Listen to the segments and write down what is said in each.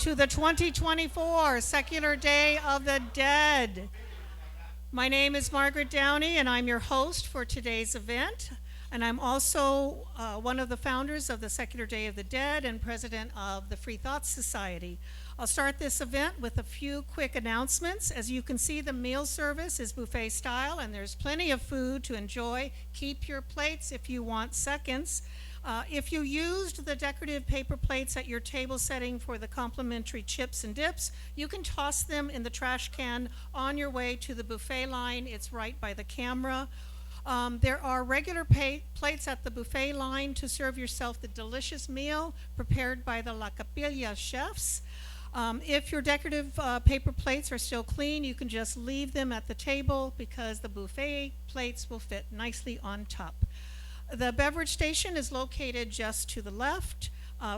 to the 2024 Secular Day of the Dead. My name is Margaret Downey, and I'm your host for today's event. And I'm also one of the founders of the Secular Day of the Dead and president of the Freethought Society. I'll start this event with a few quick announcements. As you can see, the meal service is buffet style, and there's plenty of food to enjoy. Keep your plates if you want seconds. If you used the decorative paper plates at your table setting for the complimentary chips and dips, you can toss them in the trash can on your way to the buffet line. It's right by the camera. There are regular plates at the buffet line to serve yourself the delicious meal prepared by the La Capilla chefs. If your decorative paper plates are still clean, you can just leave them at the table because the buffet plates will fit nicely on top. The beverage station is located just to the left.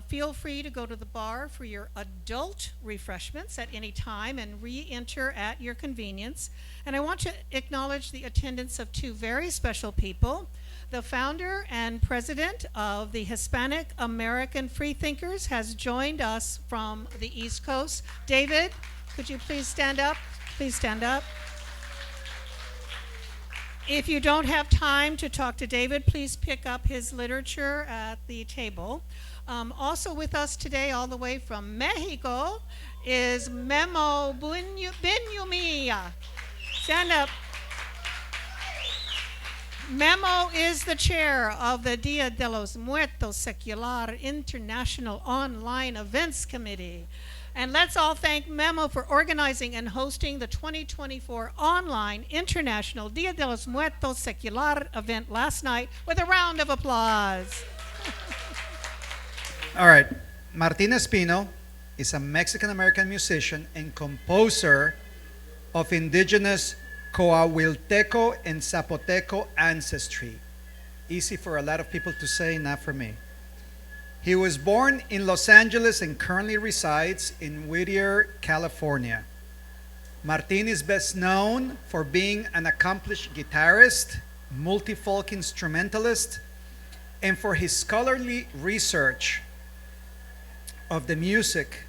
Feel free to go to the bar for your adult refreshments at any time and re-enter at your convenience. And I want to acknowledge the attendance of two very special people. The founder and president of the Hispanic American Freethinkers has joined us from the East Coast. David, could you please stand up? Please stand up. If you don't have time to talk to David, please pick up his literature at the table. Also with us today, all the way from Mexico, is Memo Benumea. Stand up. Memo is the chair of the Dia de los Muertos Secular International Online Events Committee. And let's all thank Memo for organizing and hosting the 2024 online International Dia de los Muertos Secular event last night with a round of applause. All right. Martín Espino is a Mexican-American musician and composer of indigenous Coahuilteco and Zapoteco ancestry. Easy for a lot of people to say, not for me. He was born in Los Angeles and currently resides in Whittier, California. Martín is best known for being an accomplished guitarist, multi-folk instrumentalist, and for his scholarly research of the music,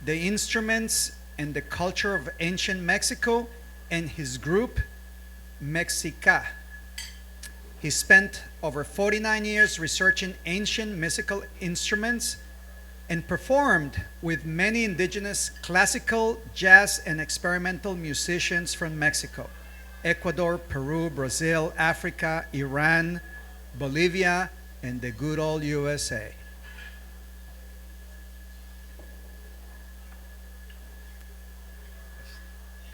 the instruments, and the culture of ancient Mexico and his group, Mexica. He spent over 49 years researching ancient musical instruments and performed with many indigenous classical, jazz, and experimental musicians from Mexico, Ecuador, Peru, Brazil, Africa, Iran, Bolivia, and the good old USA.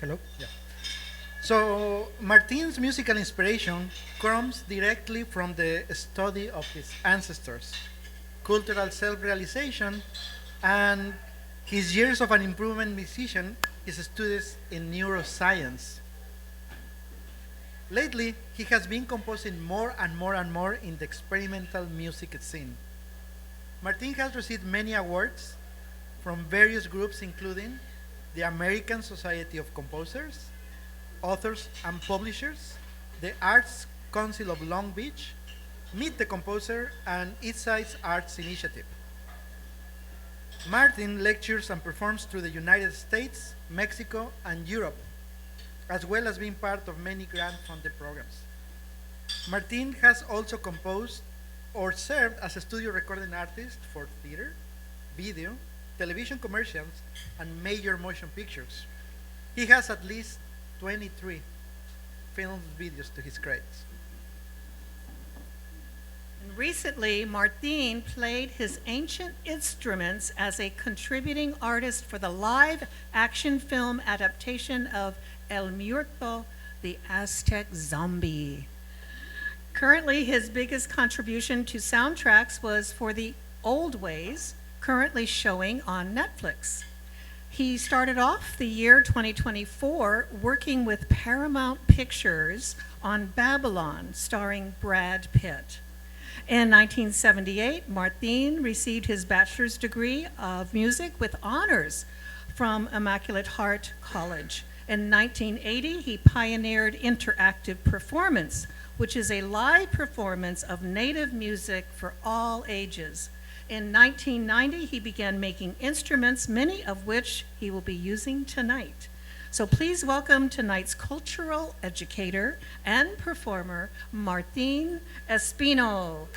Hello? Yeah. So Martin's musical inspiration comes directly from the study of his ancestors, cultural self-realization, and his years of an improvement musician, his studies in neuroscience. Lately, he has been composing more and more and more in the experimental music scene. Martin has received many awards from various groups, including the American Society of Composers, Authors and Publishers, the Arts Council of Long Beach, Meet the Composer, and Eastside Arts Initiative. Martin lectures and performs through the United States, Mexico, and Europe, as well as being part of many grant-funded programs. Martin has also composed or served as a studio recording artist for theater, video, television commercials, and major motion pictures. He has at least 23 film videos to his credits. Recently, Martín played his ancient instruments as a contributing artist for the live action film adaptation of El Muerto, the Aztec Zombie. Currently, his biggest contribution to soundtracks was for The Old Ways, currently showing on Netflix. He started off the year 2024 working with Paramount Pictures on Babylon, starring Brad Pitt. In 1978, Martín received his bachelor's degree of music with honors from Immaculate Heart College. In 1980, he pioneered interactive performance, which is a live performance of native music for all ages. In 1990, he began making instruments, many of which he will be using tonight. So please welcome tonight's cultural educator and performer, Martín Espino.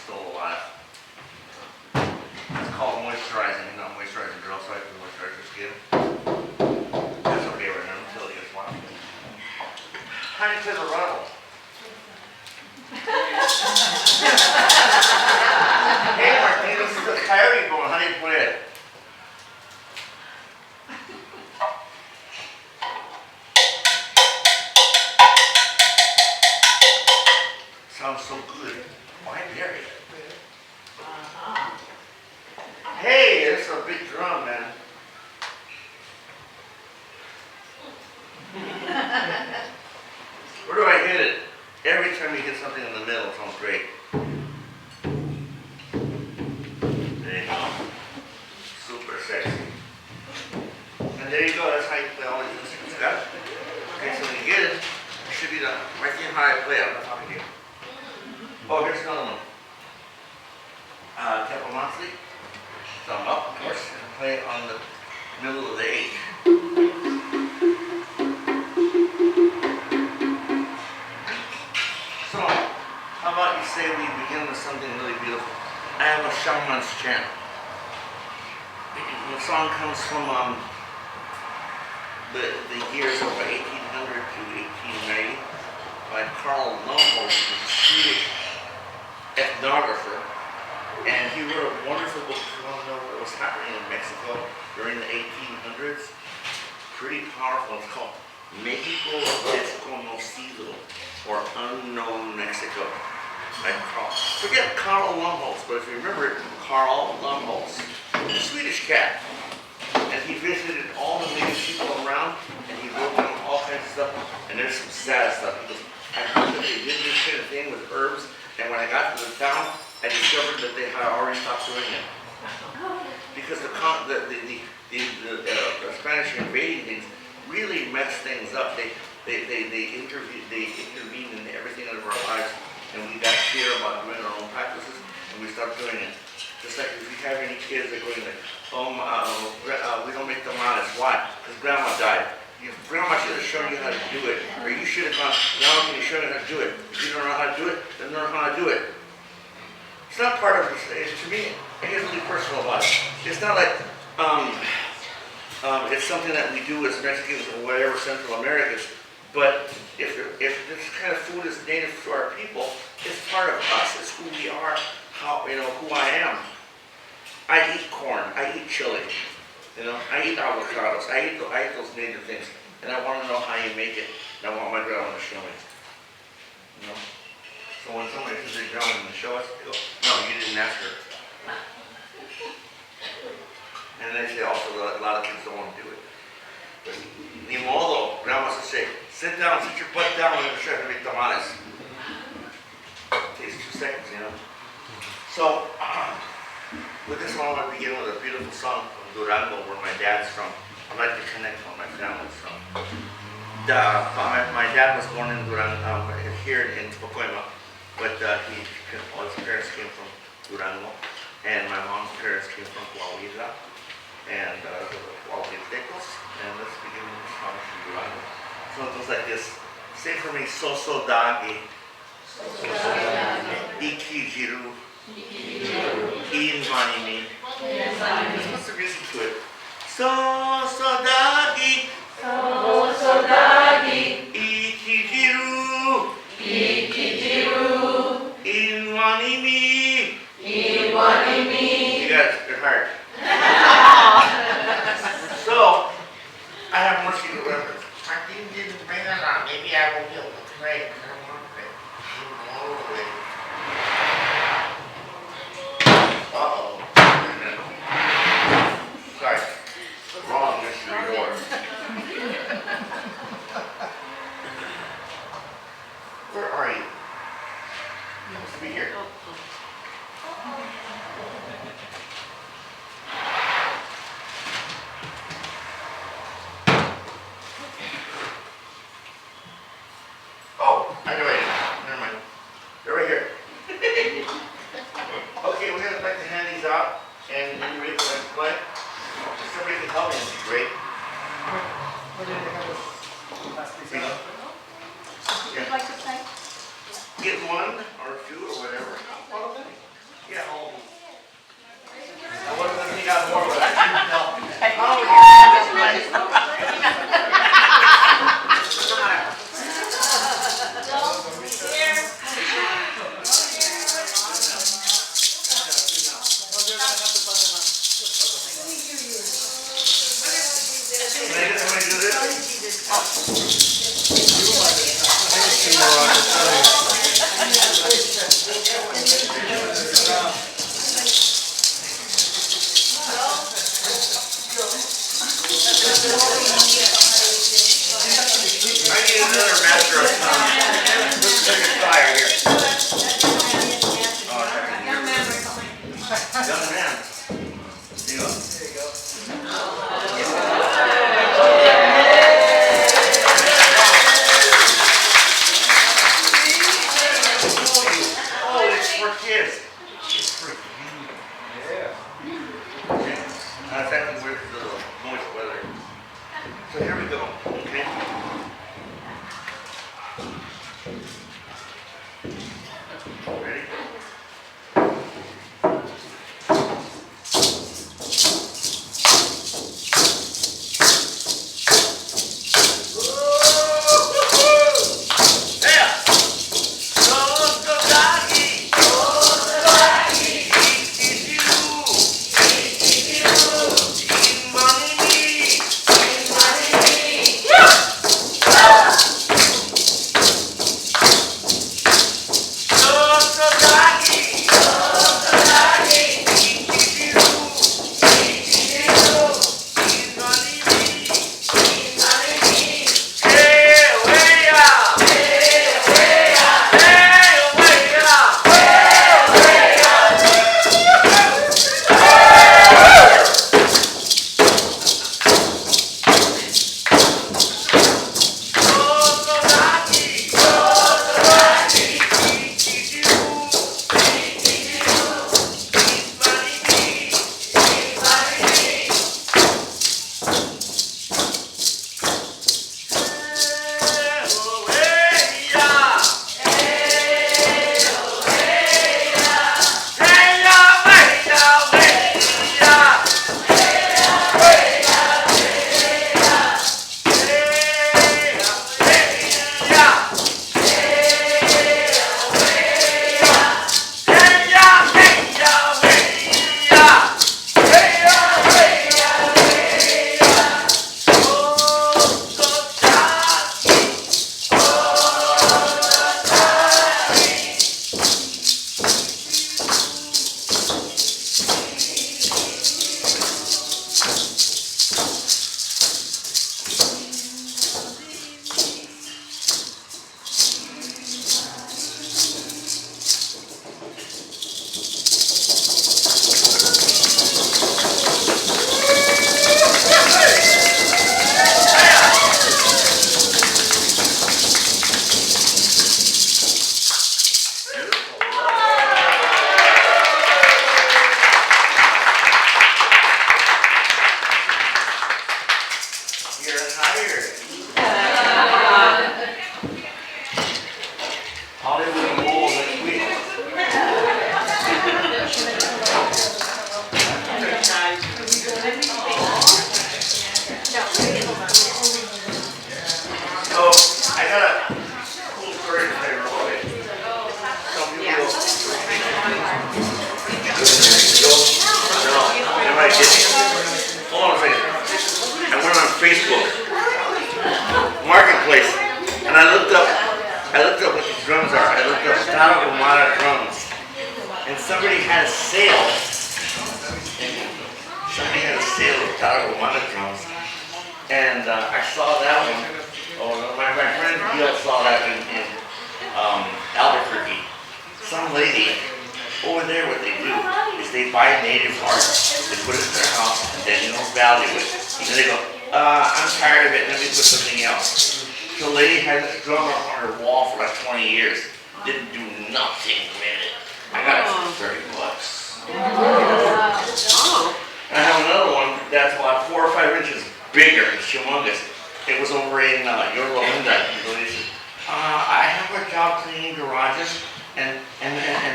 still alive. It's called moisturizing, not moisturizing girl, so I can moisturize your skin. That's okay right now until it gets wild. Honey plays a rattle. Hey Martín, this is the coyote going. How do you play it? Sounds so good. Why bury it? Hey, it's a big drum, man. Where do I hit it? Every time you hit something in the middle, it sounds great. There you go. Super sexy. And there you go, that's how you play all these instruments. Got it? Okay, so when you get it, it should be the right thing how I play it. I'm not talking to you. Oh, here's another one. Tempo Monthly. Thumb up, of course, and play it on the middle of the H. So, how about you say we begin with something really beautiful? I have a shaman's chant. The song comes from the years of 1800 to 1890 by Carl Lombo, who's a Swedish ethnographer. And he wrote a wonderful book if you want to know what was happening in Mexico during the 1800s. Pretty powerful. It's called México Desconocido, or Unknown Mexico. By Carl. Forget Carl Lumholtz, but if you remember it, Carl Lumholtz, a Swedish cat. And he visited all the native people around, and he wrote down all kinds of stuff. And there's some sad stuff. He goes, I heard that they did this kind of thing with herbs, and when I got to the town, I discovered that they had already stopped doing it. Because the Spanish invading things really messed things up. They intervened in everything of our lives, and we got fear about doing our own practices, and we stopped doing it. Just like if you have any kids that are going like, we don't make tamales. Why? Because grandma died. If grandma should have shown you how to do it, or you should have gone, grandma, can you show me how to do it? If you don't know how to do it, then learn how to do it. It's not part of it. To me, it gets really personal about it. It's not like it's something that we do as Mexicans or whatever Central Americans. But if this kind of food is native to our people, it's part of us. It's who we are. Who I am. I eat corn. I eat chili. I eat avocados. I eat those native things, and I want to know how you make it. And I want my grandma to show me. So when somebody says they're going to show us, they go, no, you didn't ask her. And they say also that a lot of kids don't want to do it. But ni modo, grandma says, say, sit down, sit your butt down, and show you how to make tamales. It takes 2 seconds, So, with this one, I want to begin with a beautiful song from Durango, where my dad's from. I'd like to connect with my family from. My dad was born in Durango, here in Spocoima. But all his parents came from Durango, and my mom's parents came from Coahuila, and Coahuiltecos, and let's begin with the song from Durango. So it goes like this. Say for me, Soso Dagi, Iki Jiru, Invanimi. Let's put some music to it. Soso Dagi, Iki Jiru, Inwanimi. You guys, you're hard. So, I have more secret weapons. Martín didn't bring it on. Maybe I will be able to play. Uh-oh. Sorry. Wrong mystery door. I need another master of tongue. Let's take a fire here. Oh, young man. There you go. Oh, it's for kids. It's for you. Yeah. Okay. Thank you for the moist weather. So here we go. Okay. Ready? Facebook Marketplace, and I looked up what these drums are. I looked up Tarahumara drums, and somebody had a sale. Somebody had a sale of Tarahumara drums, and I saw that one. Oh, my friend Gil saw that in Albuquerque. Some lady over there, what they do is they buy native art, they put it in their house, and then they don't value it. And then they go, I'm tired of it, let me put something else. So the lady had this drum on her wall for like 20 years, didn't do nothing with it. I got it for $30. And I have another one that's about 4 or 5 inches bigger, it's humongous. It was over in Yorba Linda, Indonesia. I have a job cleaning garages, and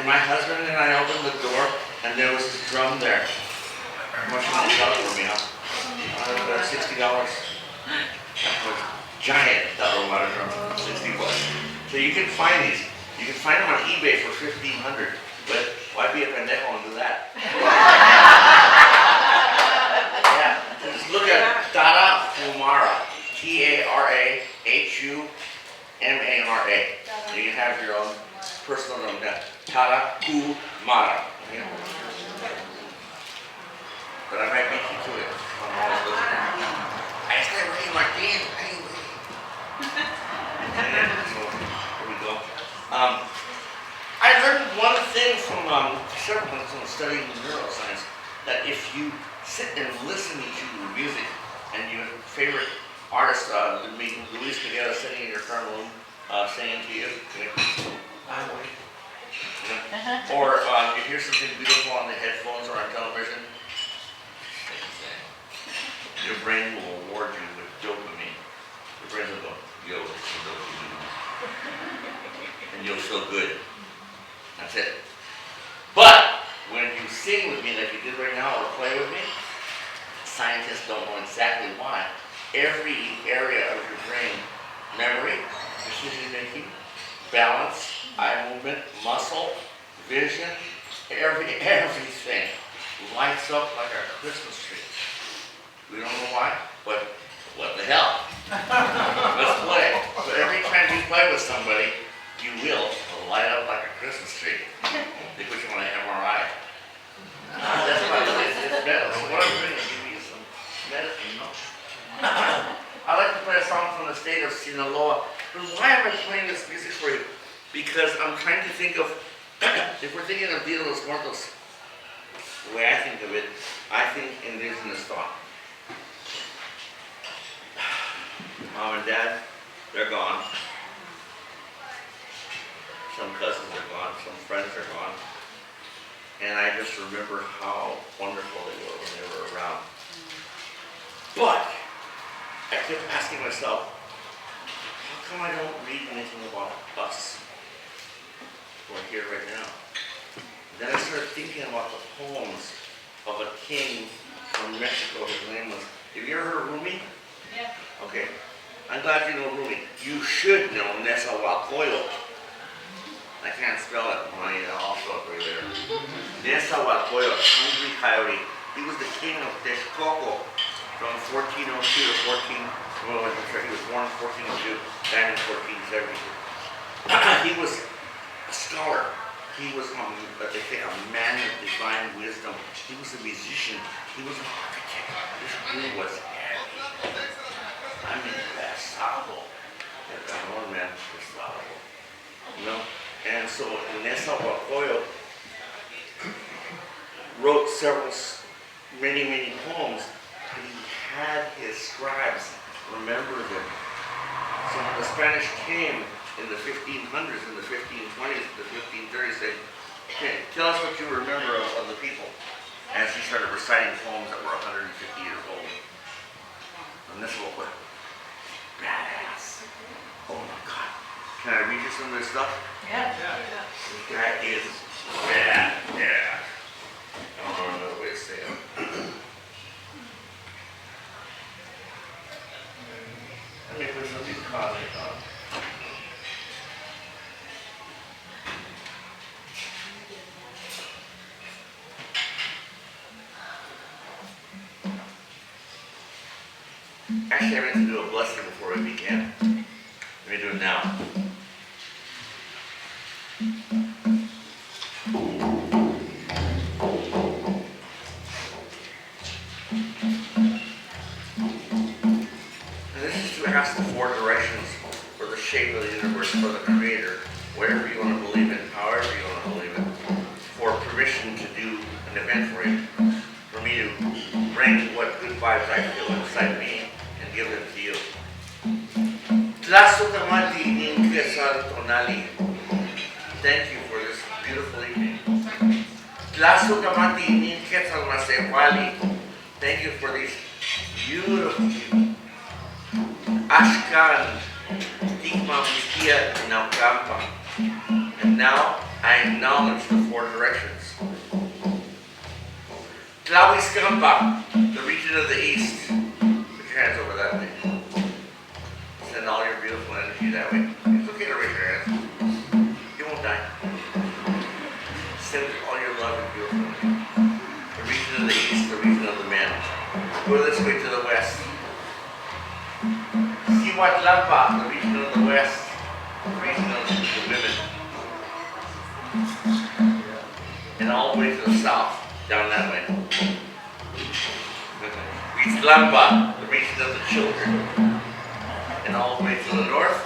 my husband and I opened the door, and there was this drum there. How much did you sell it for me, huh? $60. Giant double water drum, $60. So you can find these. You can find them on eBay for $1,500. But why be a pendejo and do that? Yeah. So just look at Tarahumara, Tarahumara. but I might beat you to it. Ahí está el rey Martín. Ahí, güey. And so, here we go. I learned one thing from several months from studying neuroscience, that if you sit and listen to music and your favorite artist, Luis Miguel, sitting in your car room, singing to you, or you hear something beautiful on the headphones or on television, your brain will reward you with dopamine. Your brain will go, yo, it's dopamine. And you'll feel good. That's it. But when you sing with me like you did right now or play with me, scientists don't know exactly why. Every area of your brain, memory, decision making, balance, eye movement, muscle, vision, everything lights up like a Christmas tree. We don't know why, but what the hell? Let's play. So every time you play with somebody, you will light up like a Christmas tree. They put you on an MRI. That's why it's medicine. What I'm doing is give you some medicine, no? I like to play a song from the state of Sinaloa. But why am I playing this music for you? Because I'm trying to think of, if we're thinking of Dia de los Muertos, the way I think of it, I think indigenous thought. Mom and Dad, they're gone. Some cousins are gone, some friends are gone. And I just remember how wonderful they were when they were around. But I kept asking myself, how come I don't read anything about us right here, right now? And then I started thinking about the poems of a king from Mexico. His name was, have you ever heard of Rumi? Yeah. Okay. I'm glad you know Rumi. You should know Nezahualcóyotl. I can't spell it. I'll spell it right there. Nezahualcóyotl, hungry coyote. He was the king of Texcoco from 1402 to 14. Well, I'm sorry, he was born in 1402, died in 1472. He was a scholar. He was they say a man of divine wisdom. He was a musician. He was an architect. This dude was heavy. I mean, pesado. Oh man, pesado. You know? And so Nezahualcóyotl wrote many poems, and he had his scribes remember them. So when the Spanish came in the 1500s, in the 1520s, the 1530s, said, okay, tell us what you remember of the people. As he started reciting poems that were 150 years old. And this will quit. Badass. Oh my God. Can I read you some of this stuff? Yeah. That is bad. Yeah. I don't know another way to say it. Let me put something cosmic on. Actually, I meant to do a blessing before we began. Let me do it now. And this is to ask the four directions for the shape of the universe, for the Creator, whatever you want to believe in, however you want to believe in, for permission to do an event for you, for me to bring what good vibes I feel inside me and give them to you. Tlasutamati Ninquesal Tonali. Thank you for this beautiful evening. Tlasutamati Ninquesal Masewali. Thank you for these beautiful people. Ashkan Tikma Miskia Naukampa. And now I acknowledge the four directions. Tlahuizcampa, the region of the east. Put your hands over that way. Send all your beautiful energy that way. It's okay to raise your hands. You won't die. Send all your love and beautiful energy. The region of the east, the region of the men. Go this way to the west. Cihuatlampa, the region of the west, the region of the women. And all the way to the south, down that way. Mixtlampa, the region of the children. And all the way to the north,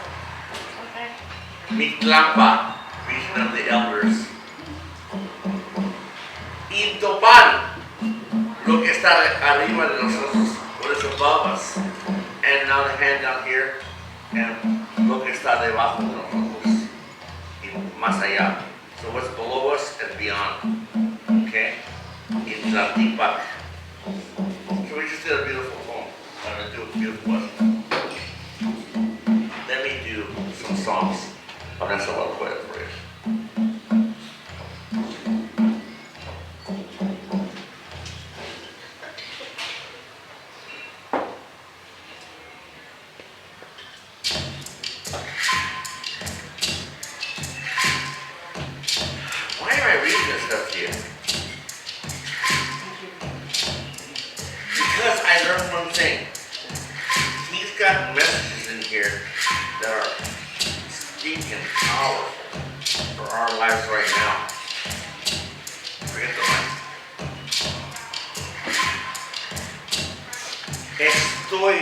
Mixtlampa, region of the elders. Intopal, lo que está arriba de nosotros, what is above us. And now the hand down here, and lo que está debajo de nosotros, y más allá. So what's below us and beyond, okay? Intlantipac. So we just did a beautiful poem. I'm going to do a beautiful one. Let me do some songs. Ahora se va a poder for you. Why am I reading this stuff to you? Because I learned one thing. He's got messages in here that are stinking powerful for our lives right now. Forget the mic. Estoy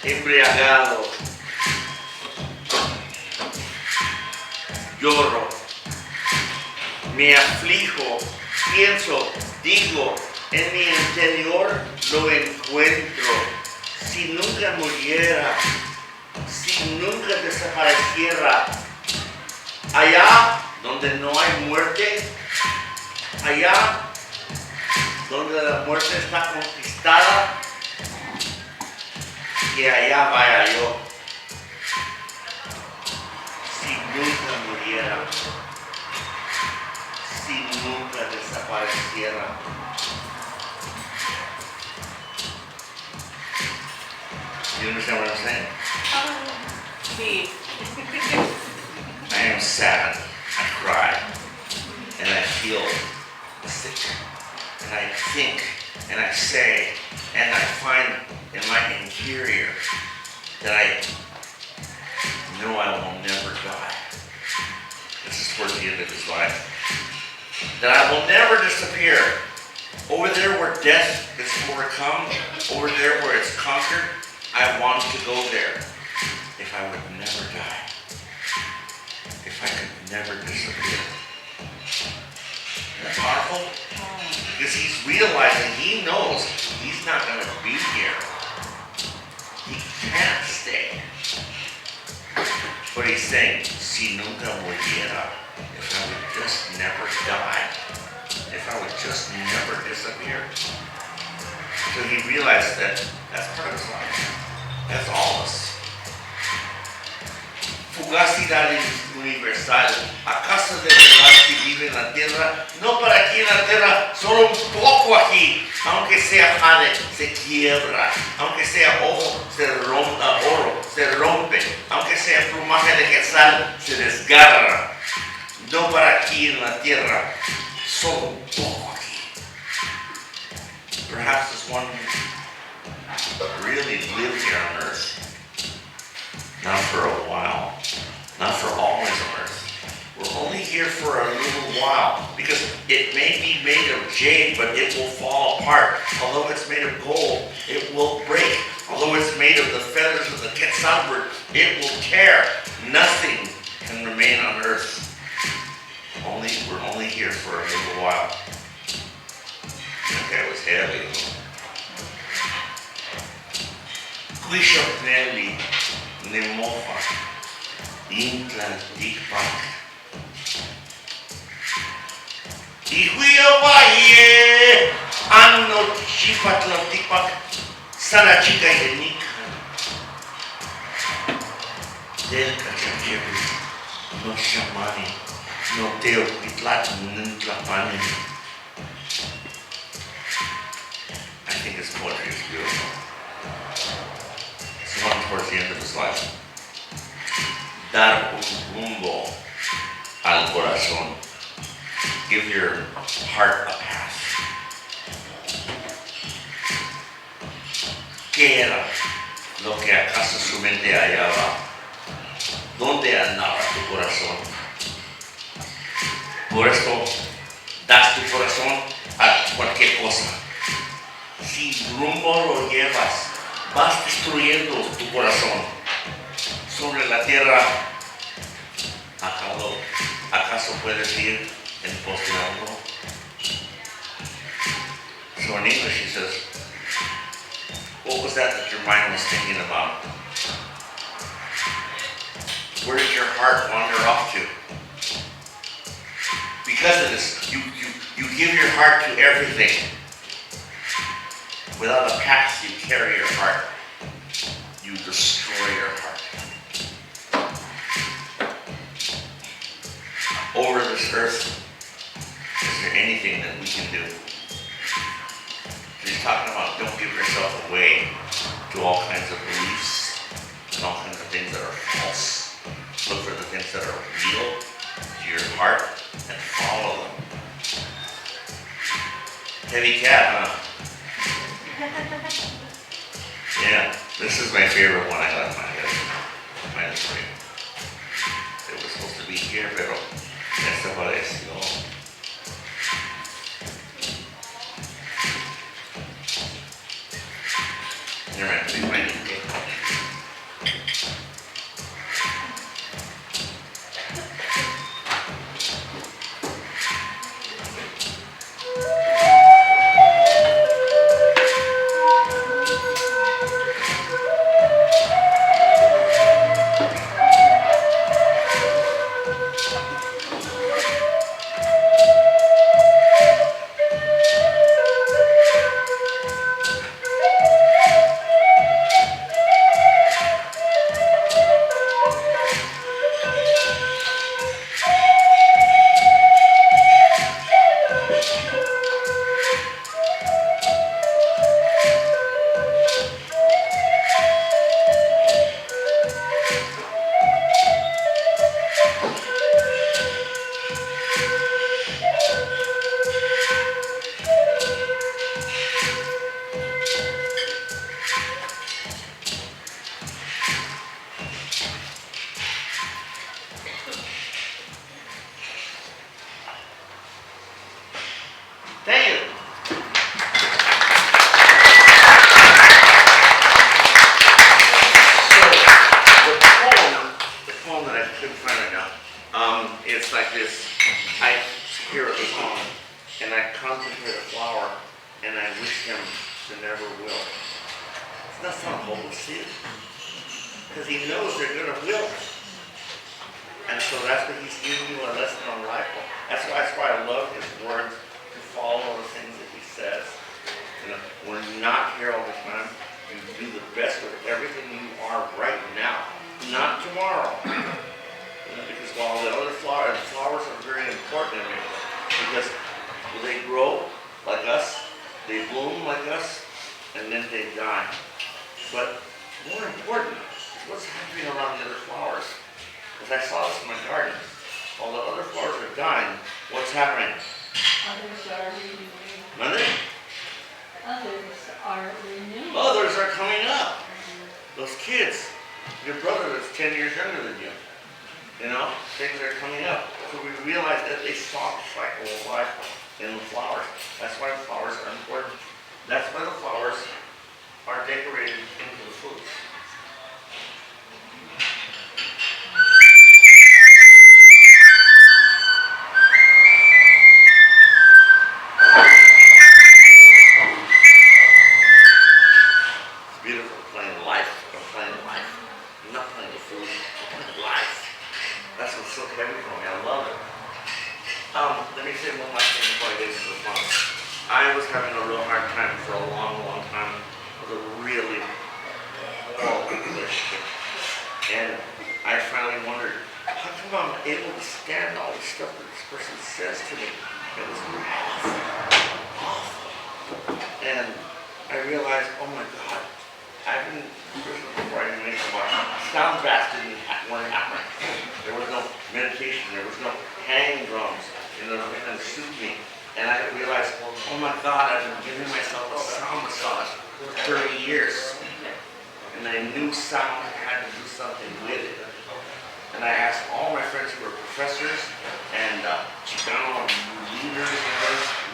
embriagado. Lloro. Me aflijo. Pienso. Digo. En mi interior lo encuentro. Si nunca muriera, si nunca desapareciera, allá donde no hay muerte, allá donde la muerte está conquistada, que allá vaya yo. Si nunca muriera, si nunca desapareciera. You understand what I'm saying? Sí. I am sad, I cry, and I feel sick, and I think, and I say, and I find in my interior that I know I will never die. This is towards the end of his life. That I will never disappear. Over there where death is overcome, over there where it's conquered, I want to go there. If I would never die. If I could never disappear. Isn't that powerful? Because he's realizing, he knows he's not going to be here. He can't stay. But he's saying, si nunca muriera, if I would just never die, if I would just never disappear. So he realized that that's part of his life. That's all of us. Fugacidad universal. ¿Acaso de verdad que vive en la tierra? No para aquí en la tierra, solo un poco aquí. Aunque sea jade, se quiebra. Aunque sea ojo, oro, se rompe. Aunque sea plumaje de quetzal, se desgarra. No para aquí en la tierra, solo un poco aquí. Perhaps this one really live here on earth. Not for a while. Not for always on earth. We're only here for a little while because it may be made of jade, but it will fall apart. Although it's made of gold, it will break. Although it's made of the feathers of the quetzal bird, it will tear. Nothing can remain on earth. We're only here for a little while. That guy was heavy. Quishopnelli, Nemofa, Intlantipac. Ihuiopaye, Anno Chipatlantipac, Sanachica Yenica. Del Cachachebi, no Shamani, no Teo Pitlat Nintlapani. I think his poetry is beautiful. It's one towards the end of his life. Dar un rumbo al corazón. Give your heart a path. ¿Qué era lo que acaso su mente hallaba? ¿Dónde andaba tu corazón? Por esto das tu corazón a cualquier cosa. rumbo lo llevas, vas destruyendo tu corazón. Sobre la tierra, ¿acaso puedes ir en pos de algo? So in English he says, what was that your mind was thinking about? Where did your heart wander off to? Because of this, you give your heart to everything. Without a past, you carry your heart. You destroy your heart. Over this earth, is there anything that we can do? He's talking about don't give yourself away to all kinds of beliefs and all kinds of things that are false. Look for the things that are real to your heart and follow them. Heavy cat, huh? Yeah, this is my favorite one I got in my head. My screen. It was supposed to be here, pero desapareció. Never mind, we find it.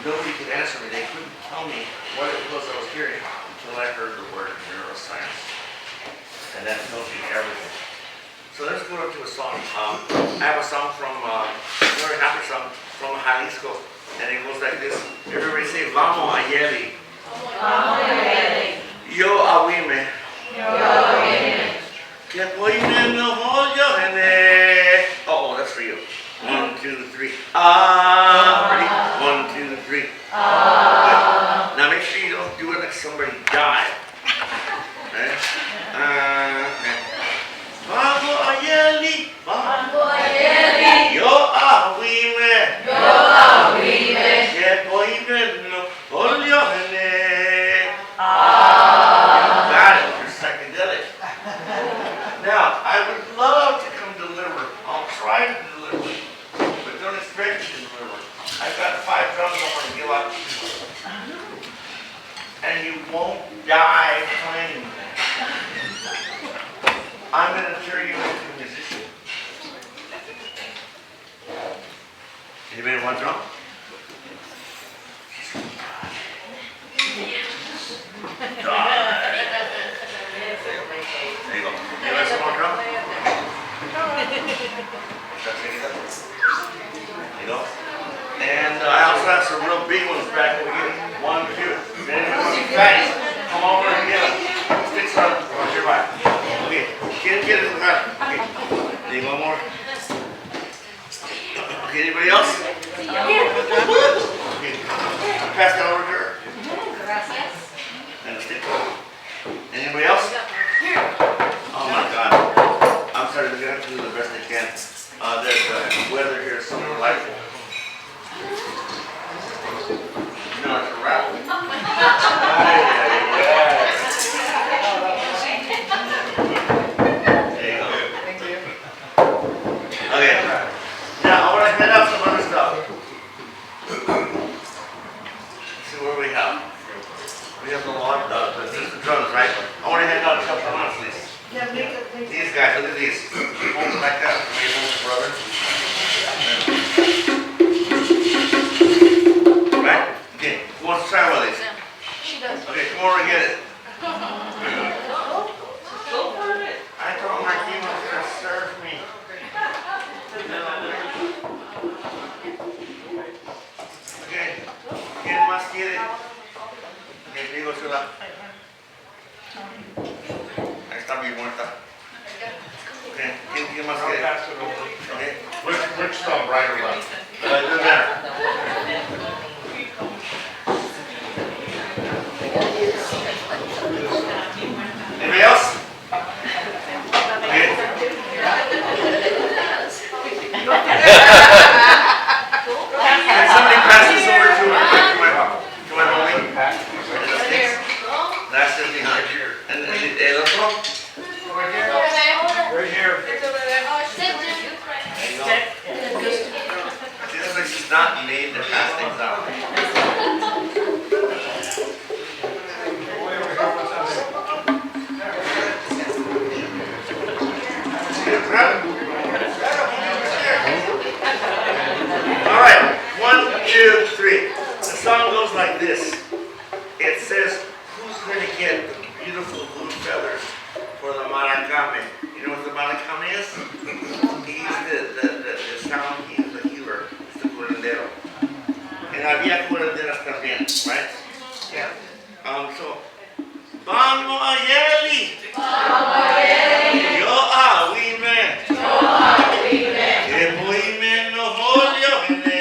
Nobody could answer me. They couldn't tell me what it was I was hearing. until I heard the word neuroscience. And that tells you everything. So let's go up to a song. I have a song from, a very happy song from Jalisco. And it goes like this. Everybody say, Vamos a Yeli. Vamos a Yeli. Yo awime. Yo awime. Que voy en el hoyo en el. Oh, that's for you. 1, 2, 3. Ready? 1, 2, 3. Now make sure you don't do it like somebody died. Okay? Okay. Vamos a Yeli. Vamos a Yeli. Yo awime. Yo awime. Que voy en el hoyo en el. Got it. You're psychedelic. Now, I would love to come deliver. I'll try to deliver. But don't expect me to deliver. I've got 5 drums I want to give up. And you won't die playing them. I'm going to turn you into a musician. Anybody want drum? There you go. You guys want drum? There you go. And I also have some real big ones back over here. 1, 2. Guys, come over and get them. Sticks on. Watch your back. Okay. Get it. Okay. Need one more? Okay, anybody else? Okay. Pass that over to her. And a stick. Anybody else? Oh my God. I'm sorry, we're going to have to do the best I can. The weather here is so delightful. No, it's a wrap. There you go. Okay. Now, I want to head out some other stuff. Let's see what we have. We have a lot of this is the drums, right? I want to hand out a couple of monthlies. These guys, look at these. Hold them like that. Maybe hold the brother. Right? Okay. Who wants to try one of these? She does. Okay, come over and get it. Go for it. I thought Martín was going to serve me. Okay. ¿Quién más quiere? Okay, digo chula. Ahí está mi muerta. Okay, ¿quién más quiere? Okay. Which thumb, right or left? It doesn't matter. Anybody else? Okay. Can somebody pass this over to my homie? That's just behind here. And el otro? Right here. There you go. See, this place is not made to pass things out. All right, 1, 2, 3. The song goes like this. It says, who's going to get the beautiful blue feathers for the maracame? You know what the maracame is? He's the sound, he's the healer, he's the curandero. And había curanderas también, right? Yeah. So, Vamos a Yeli! Vamos a Yeli. Yo awime! Yo awime. Que voy no hoyo en el.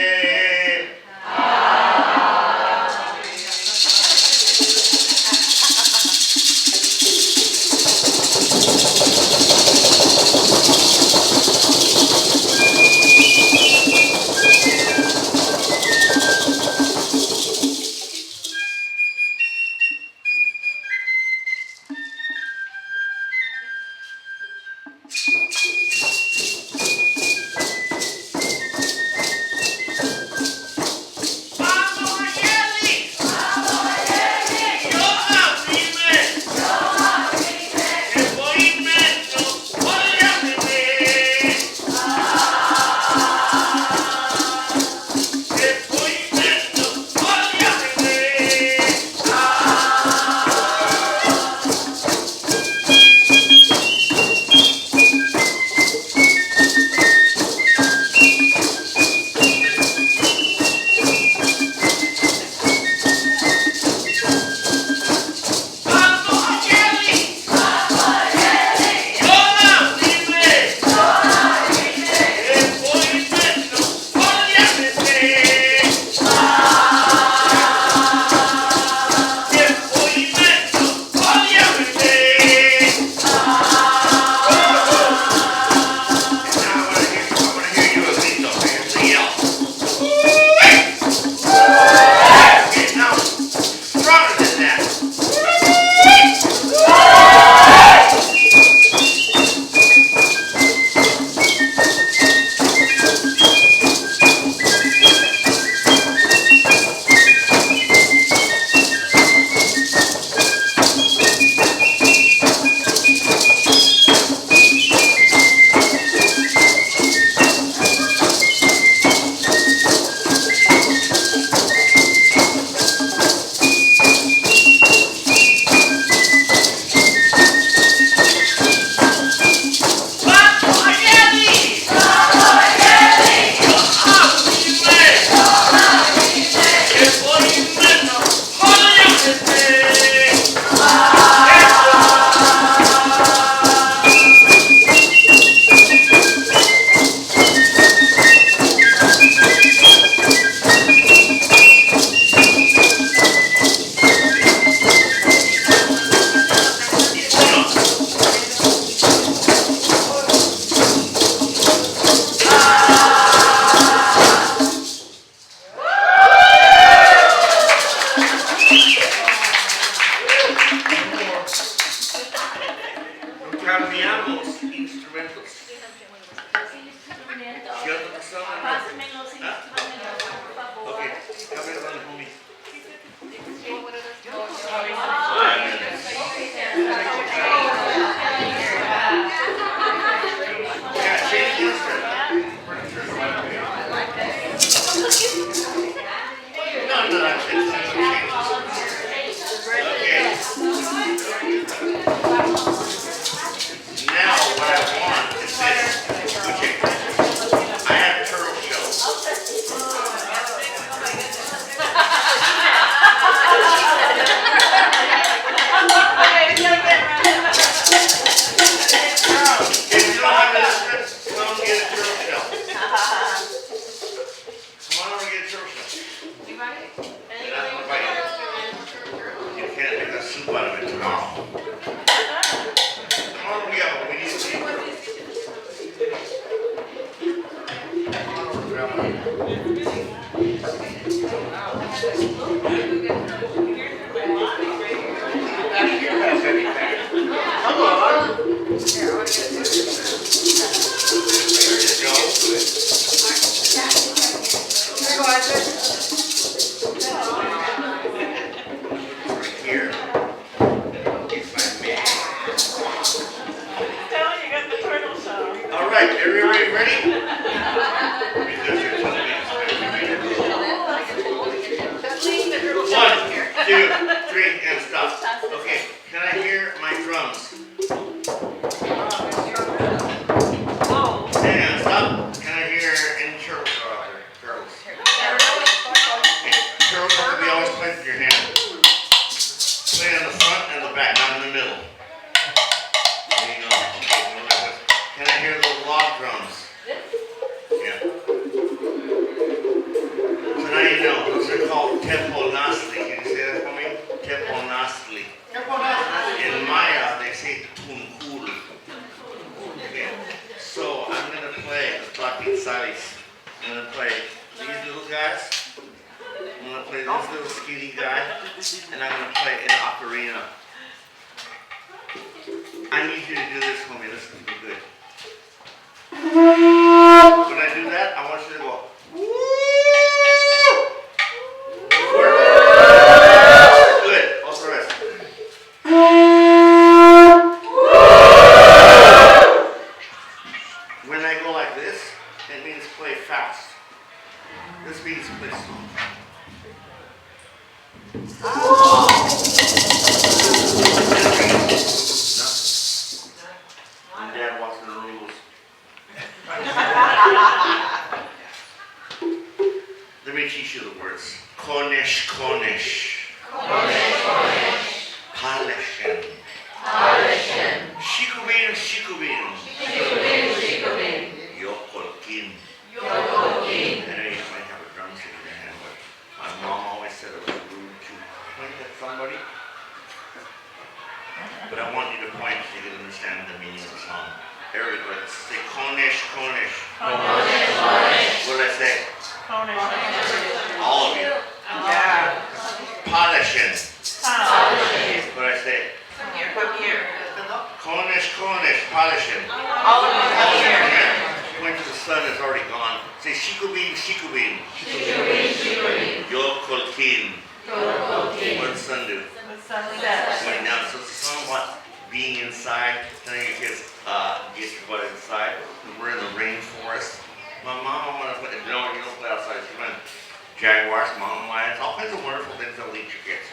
soup out of it tomorrow. Tomorrow we need to eat. Come on over, Grandma. Here has everything. Come on. There you go. Right here. If I may. All right, everybody ready? Because you're telling me it's 1, 2, 3, and stop. Okay, can I hear my drums? And stop. Can I hear any churros out there? Churros. Okay, churros have to be always placed in your hand. Play on the front and the back, not in the middle. There you go. Okay, can I hear the log drums? Yeah. So now you know. Those are called teponazli. Can you say that for me? Teponazli. In Maya, they say tunkul. Okay. So I'm going to play the Tlaquetzalis. I'm going to play these little guys. I'm going to play this little skinny guy. And I'm going to play an ocarina. I need you to do this for me. This is going to be good. When I do that, I want you to go. Good. Also the rest. When I go like this, it means play fast. This means play slow. No. And Dad walks in the rules. Let me teach you the words. Konesh, konesh. Palishin. Shikubin, shikubin. Yokolkin. I know you might have a drumstick in your hand, but my mom always said it was rude to point at somebody. But I want you to point so you can understand the meaning of the song. Everybody, say konesh, konesh. What did I say? All of you. Polishin. What did I say? Konesh, konesh, polishin. All of you here. Point to the sun is already gone. Say shikubin, shikubin. Yokolkin. What does the sun do? Going down. So it's a song about being inside, telling your kids, get your butt inside. We're in the rainforest. My mom, I want to play, no, you don't play outside. She went jaguars, mountain lions, all kinds of wonderful things that will eat your kids.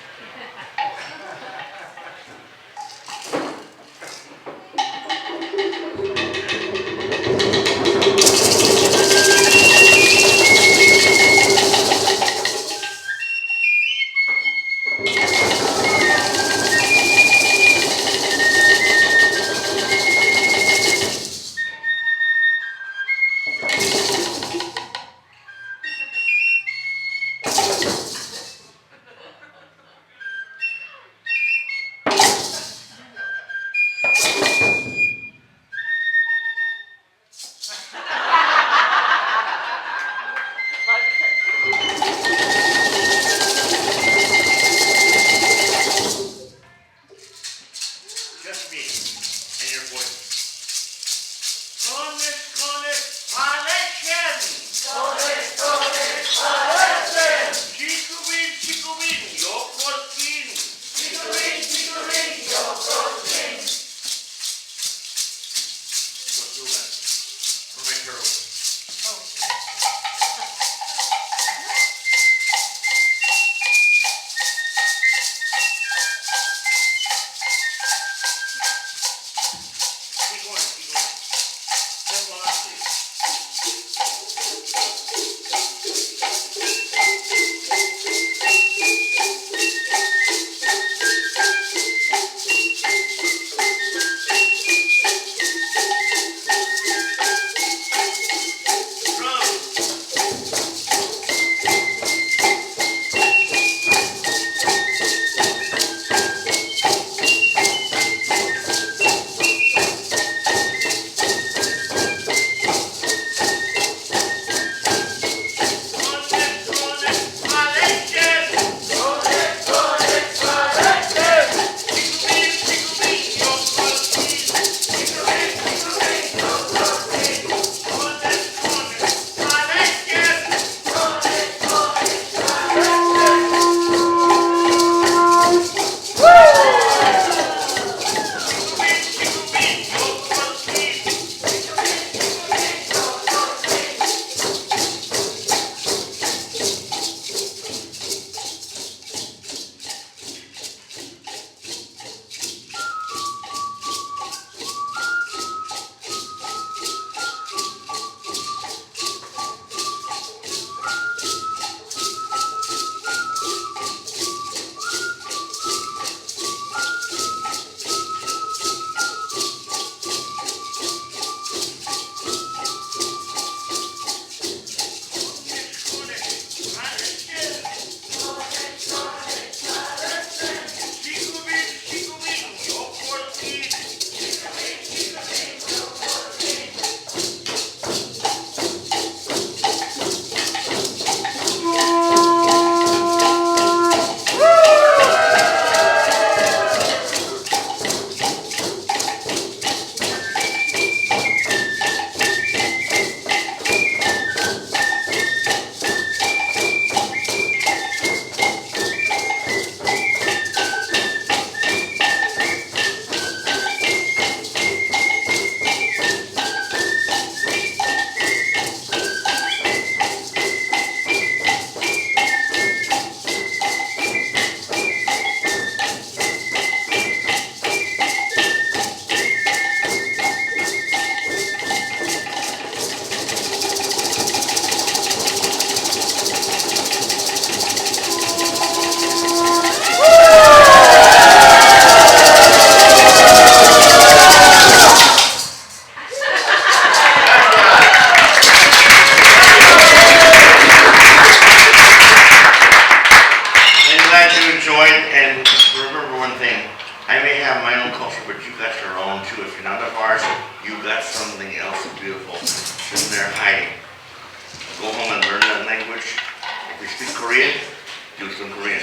do some Korean,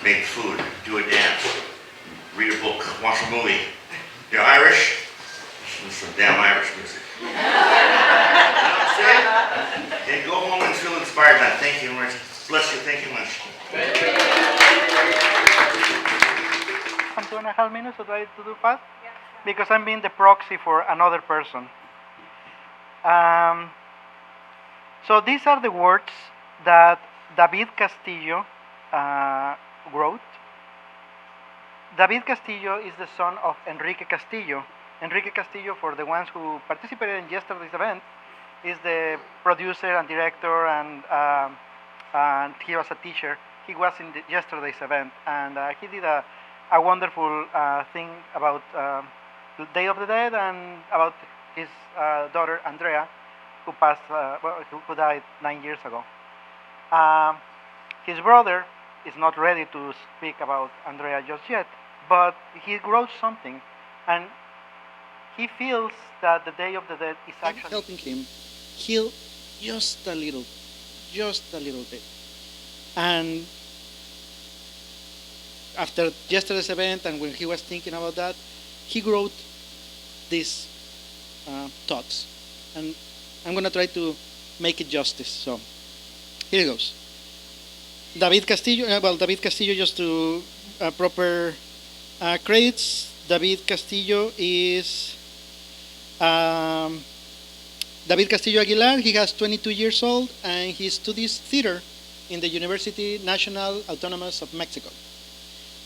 make food, do a dance, read a book, watch a movie. You're Irish? Listen to some damn Irish music. You know what I'm saying? And go home and feel inspired. Man, thank you much. Bless you. Thank you much. Some 2.5 minutes to try to do fast? Because I'm being the proxy for another person. So these are the words that David Castillo wrote. David Castillo is the son of Enrique Castillo. Enrique Castillo, for the ones who participated in yesterday's event, is the producer and director, and he was a teacher. He was in yesterday's event, and he did a wonderful thing about the Day of the Dead and about his daughter Andrea, who passed, who died 9 years ago. His brother is not ready to speak about Andrea just yet, but he wrote something, and he feels that the Day of the Dead is actually helping him heal just a little bit. And after yesterday's event, and when he was thinking about that, he wrote these thoughts, and I'm going to try to make it justice. So here it goes. David Castillo, just to proper credits. David Castillo is David Castillo Aguilar. He has 22 years old, and he studies theater in the University National Autonomous of Mexico.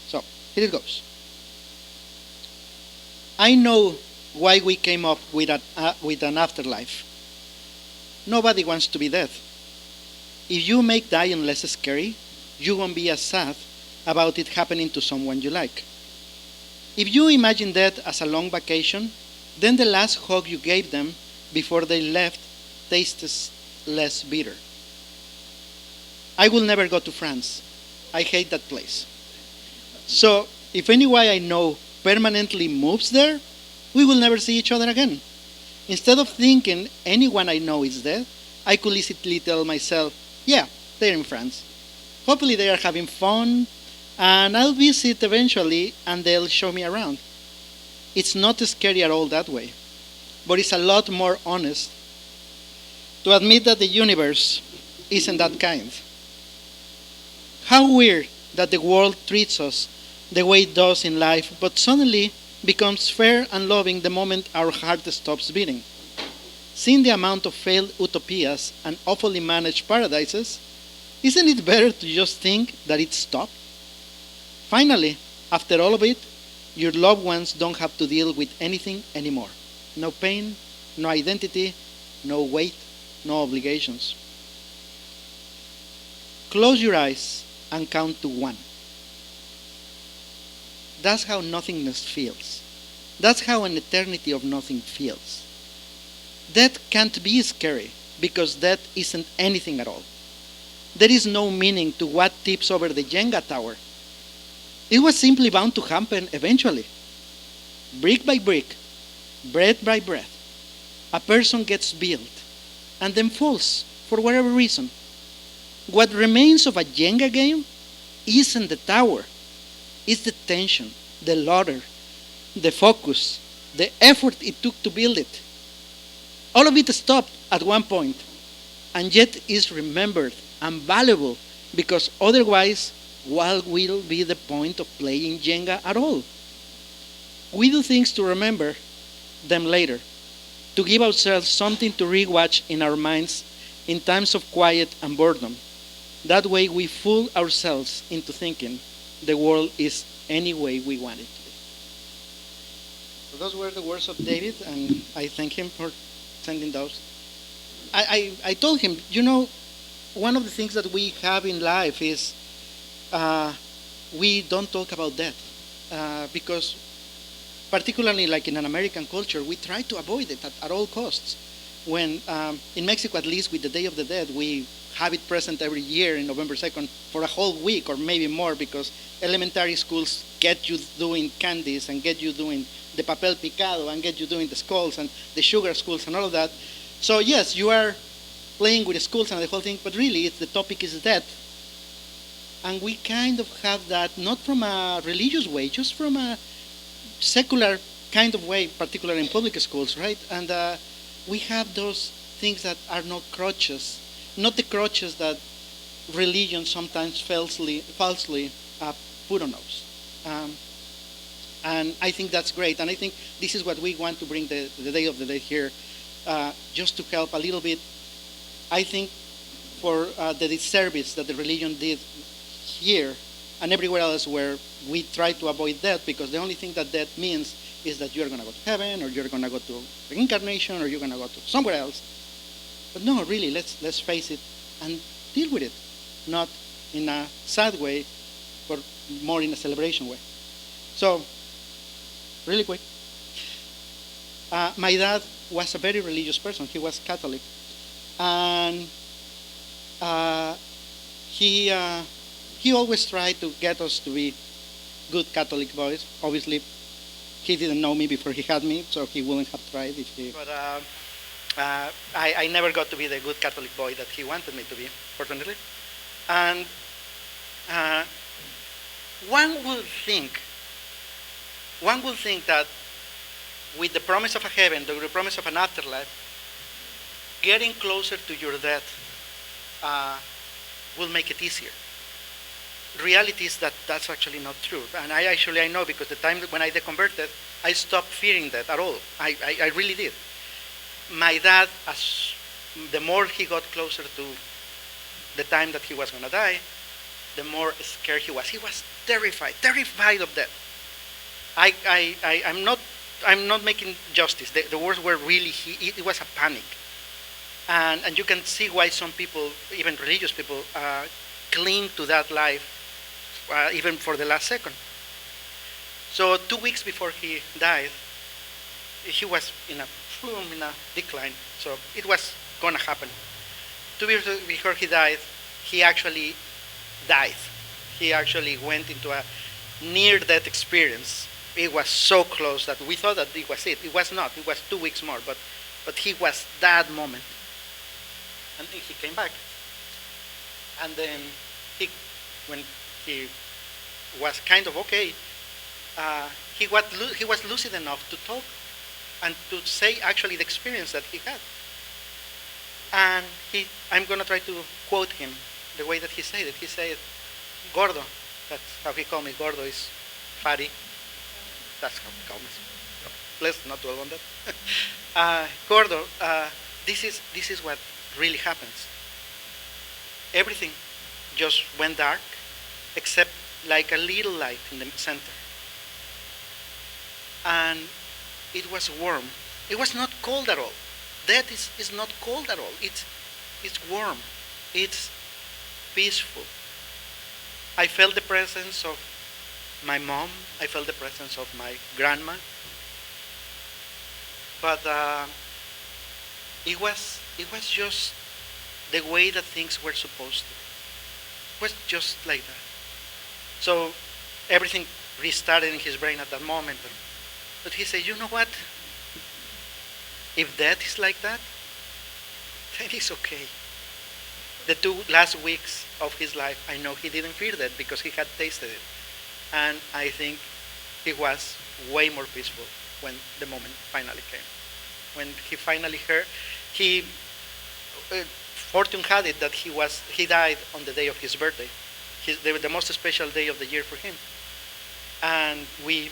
So here it goes. I know why we came up with an afterlife. Nobody wants to be dead. If you make dying less scary, you won't be as sad about it happening to someone you like. If you imagine death as a long vacation, then the last hug you gave them before they left tastes less bitter. I will never go to France. I hate that place. So if anyone I know permanently moves there, we will never see each other again. Instead of thinking anyone I know is dead, I could easily tell myself, yeah, they're in France. Hopefully they are having fun, and I'll visit eventually, and they'll show me around. It's not scary at all that way, but it's a lot more honest to admit that the universe isn't that kind. How weird that the world treats us the way it does in life, but suddenly becomes fair and loving the moment our heart stops beating. Seeing the amount of failed utopias and awfully managed paradises, isn't it better to just think that it stopped? Finally, after all of it, your loved ones don't have to deal with anything anymore. No pain, no identity, no weight, no obligations. Close your eyes and count to 1. That's how nothingness feels. That's how an eternity of nothing feels. Death can't be scary because death isn't anything at all. There is no meaning to what tips over the Jenga tower. It was simply bound to happen eventually. Brick by brick, breath by breath, a person gets built and then falls for whatever reason. What remains of a Jenga game isn't the tower. It's the tension, the ladder, the focus, the effort it took to build it. All of it stopped at one point, and yet is remembered and valuable, because otherwise, what will be the point of playing Jenga at all? We do things to remember them later, to give ourselves something to rewatch in our minds in times of quiet and boredom. That way we fool ourselves into thinking the world is any way we want it to be. So those were the words of David, and I thank him for sending those. I told him, you know, one of the things that we have in life is we don't talk about death because particularly like in an American culture, we try to avoid it at all costs. When in Mexico, at least with the Day of the Dead, we have it present every year in November 2nd for a whole week or maybe more, because elementary schools get you doing candies and get you doing the papel picado and get you doing the skulls and the sugar skulls and all of that. So yes, you are playing with the skulls and the whole thing, but really the topic is death. And we kind of have that, not from a religious way, just from a secular kind of way, particularly in public schools, right? And we have those things that are not crutches, not the crutches that religion sometimes falsely put on us. And I think that's great. And I think this is what we want to bring the Day of the Dead here, just to help a little bit, I think, for the disservice that the religion did here and everywhere else where we try to avoid death, because the only thing that death means is that you're going to go to heaven, or you're going to go to reincarnation, or you're going to go to somewhere else. But no, really, let's face it and deal with it, not in a sad way, but more in a celebration way. So, really quick. My dad was a very religious person. He was Catholic. And he always tried to get us to be good Catholic boys. Obviously, he didn't know me before he had me, so he wouldn't have tried if he... But I never got to be the good Catholic boy that he wanted me to be, fortunately. And one would think that with the promise of a heaven, the promise of an afterlife, getting closer to your death will make it easier. Reality is that that's actually not true. And I know, because the time when I deconverted, I stopped fearing death at all. I really did. My dad, the more he got closer to the time that he was going to die, the more scared he was. He was terrified of death. I'm not making justice. The words were really, it was a panic. And you can see why some people, even religious people, cling to that life even for the last second. So 2 weeks before he died, he was in a decline. So it was going to happen. 2 weeks before he died, he actually died. He actually went into a near-death experience. It was so close that we thought that it was it. It was not. It was 2 weeks more. But he was that moment. And then he came back. And then when he was kind of okay, he was lucid enough to talk and to say actually the experience that he had. And I'm going to try to quote him the way that he said it. He said, "Gordo," that's how he called me. Gordo is fatty. That's how he called me. Let's not dwell on that. Gordo, this is what really happens. Everything just went dark, except like a little light in the center. And it was warm. It was not cold at all. Death is not cold at all. It's warm. It's peaceful. I felt the presence of my mom. I felt the presence of my grandma. But it was just the way that things were supposed to be. It was just like that. So everything restarted in his brain at that moment. But he said, "You know what? If death is like that, then it's okay." The 2 last weeks of his life, I know he didn't fear death because he had tasted it. And I think he was way more peaceful when the moment finally came. When he finally heard, fortune had it that he died on the day of his birthday, the most special day of the year for him. And we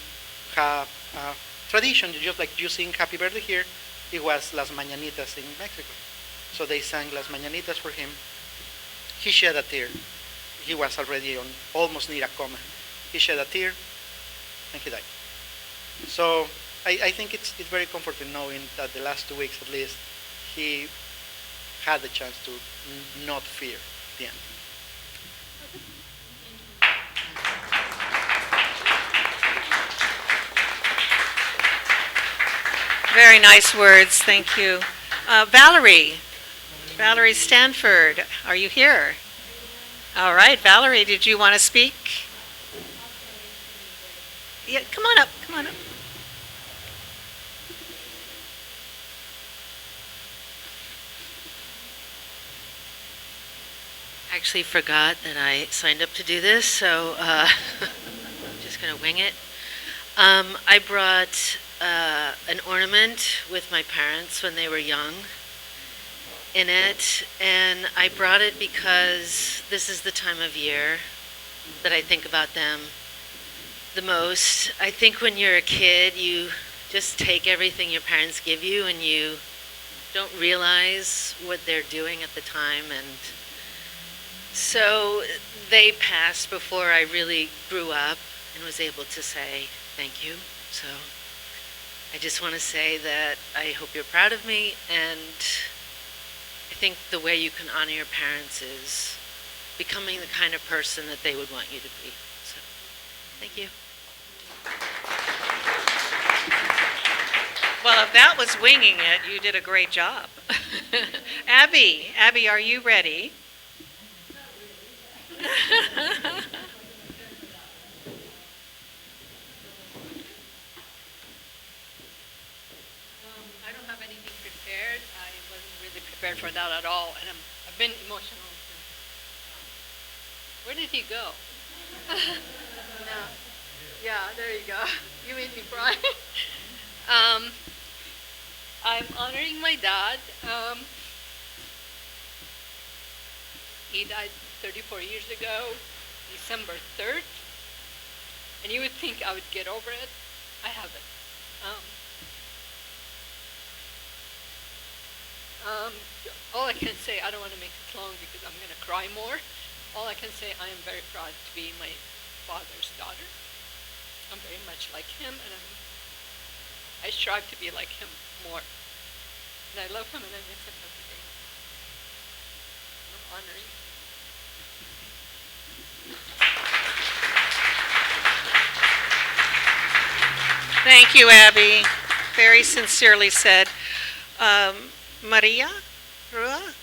have a tradition, just like you sing Happy Birthday here, it was Las Mañanitas in Mexico. So they sang Las Mañanitas for him. He shed a tear. He was already almost near a coma. He shed a tear, and he died. So I think it's very comforting knowing that the last 2 weeks at least, he had the chance to not fear the end. Very nice words, thank you. Valerie Stanford, are you here? All right, Valerie, did you want to speak? Yeah, come on up. actually forgot that I signed up to do this, so I'm just going to wing it. I brought an ornament with my parents when they were young in it, and I brought it because this is the time of year that I think about them the most. I think when you're a kid, you just take everything your parents give you and you don't realize what they're doing at the time, and so they passed before I really grew up and was able to say thank you. So I just want to say that I hope you're proud of me, and I think the way you can honor your parents is becoming the kind of person that they would want you to be. So thank you. Well, if that was winging it, you did a great job. Abby, are you ready? I don't have anything prepared. I wasn't really prepared for that at all, and I've been emotional. Where did he go? Yeah, there you go. You made me cry. I'm honoring my dad. He died 34 years ago, December 3rd, and you would think I would get over it. I haven't. All I can say, I don't want to make it long because I'm going to cry more. All I can say, I am very proud to be my father's daughter. I'm very much like him, and I strive to be like him more. And I love him, and I miss him every day. I'm honoring him. Thank you, Abby. Very sincerely said. Maria? Rua?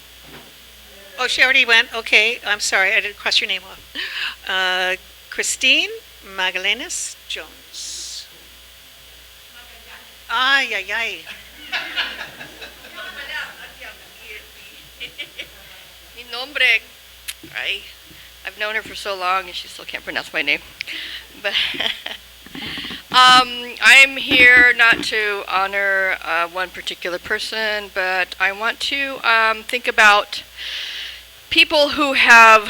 Oh, she already went. Okay, I'm sorry. I didn't cross your name off. Christine Magallanes Jones. Ay, ay, ay. Mi nombre, I've known her for so long and she still can't pronounce my name. But I'm here not to honor one particular person, but I want to think about people who have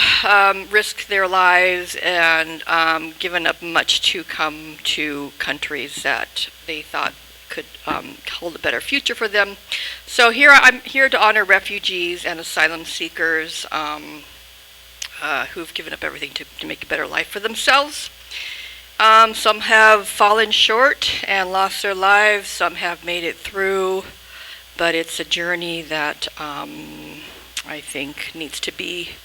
risked their lives and given up much to come to countries that they thought could hold a better future for them. So I'm here to honor refugees and asylum seekers who've given up everything to make a better life for themselves. Some have fallen short and lost their lives. Some have made it through, but it's a journey that I think needs to be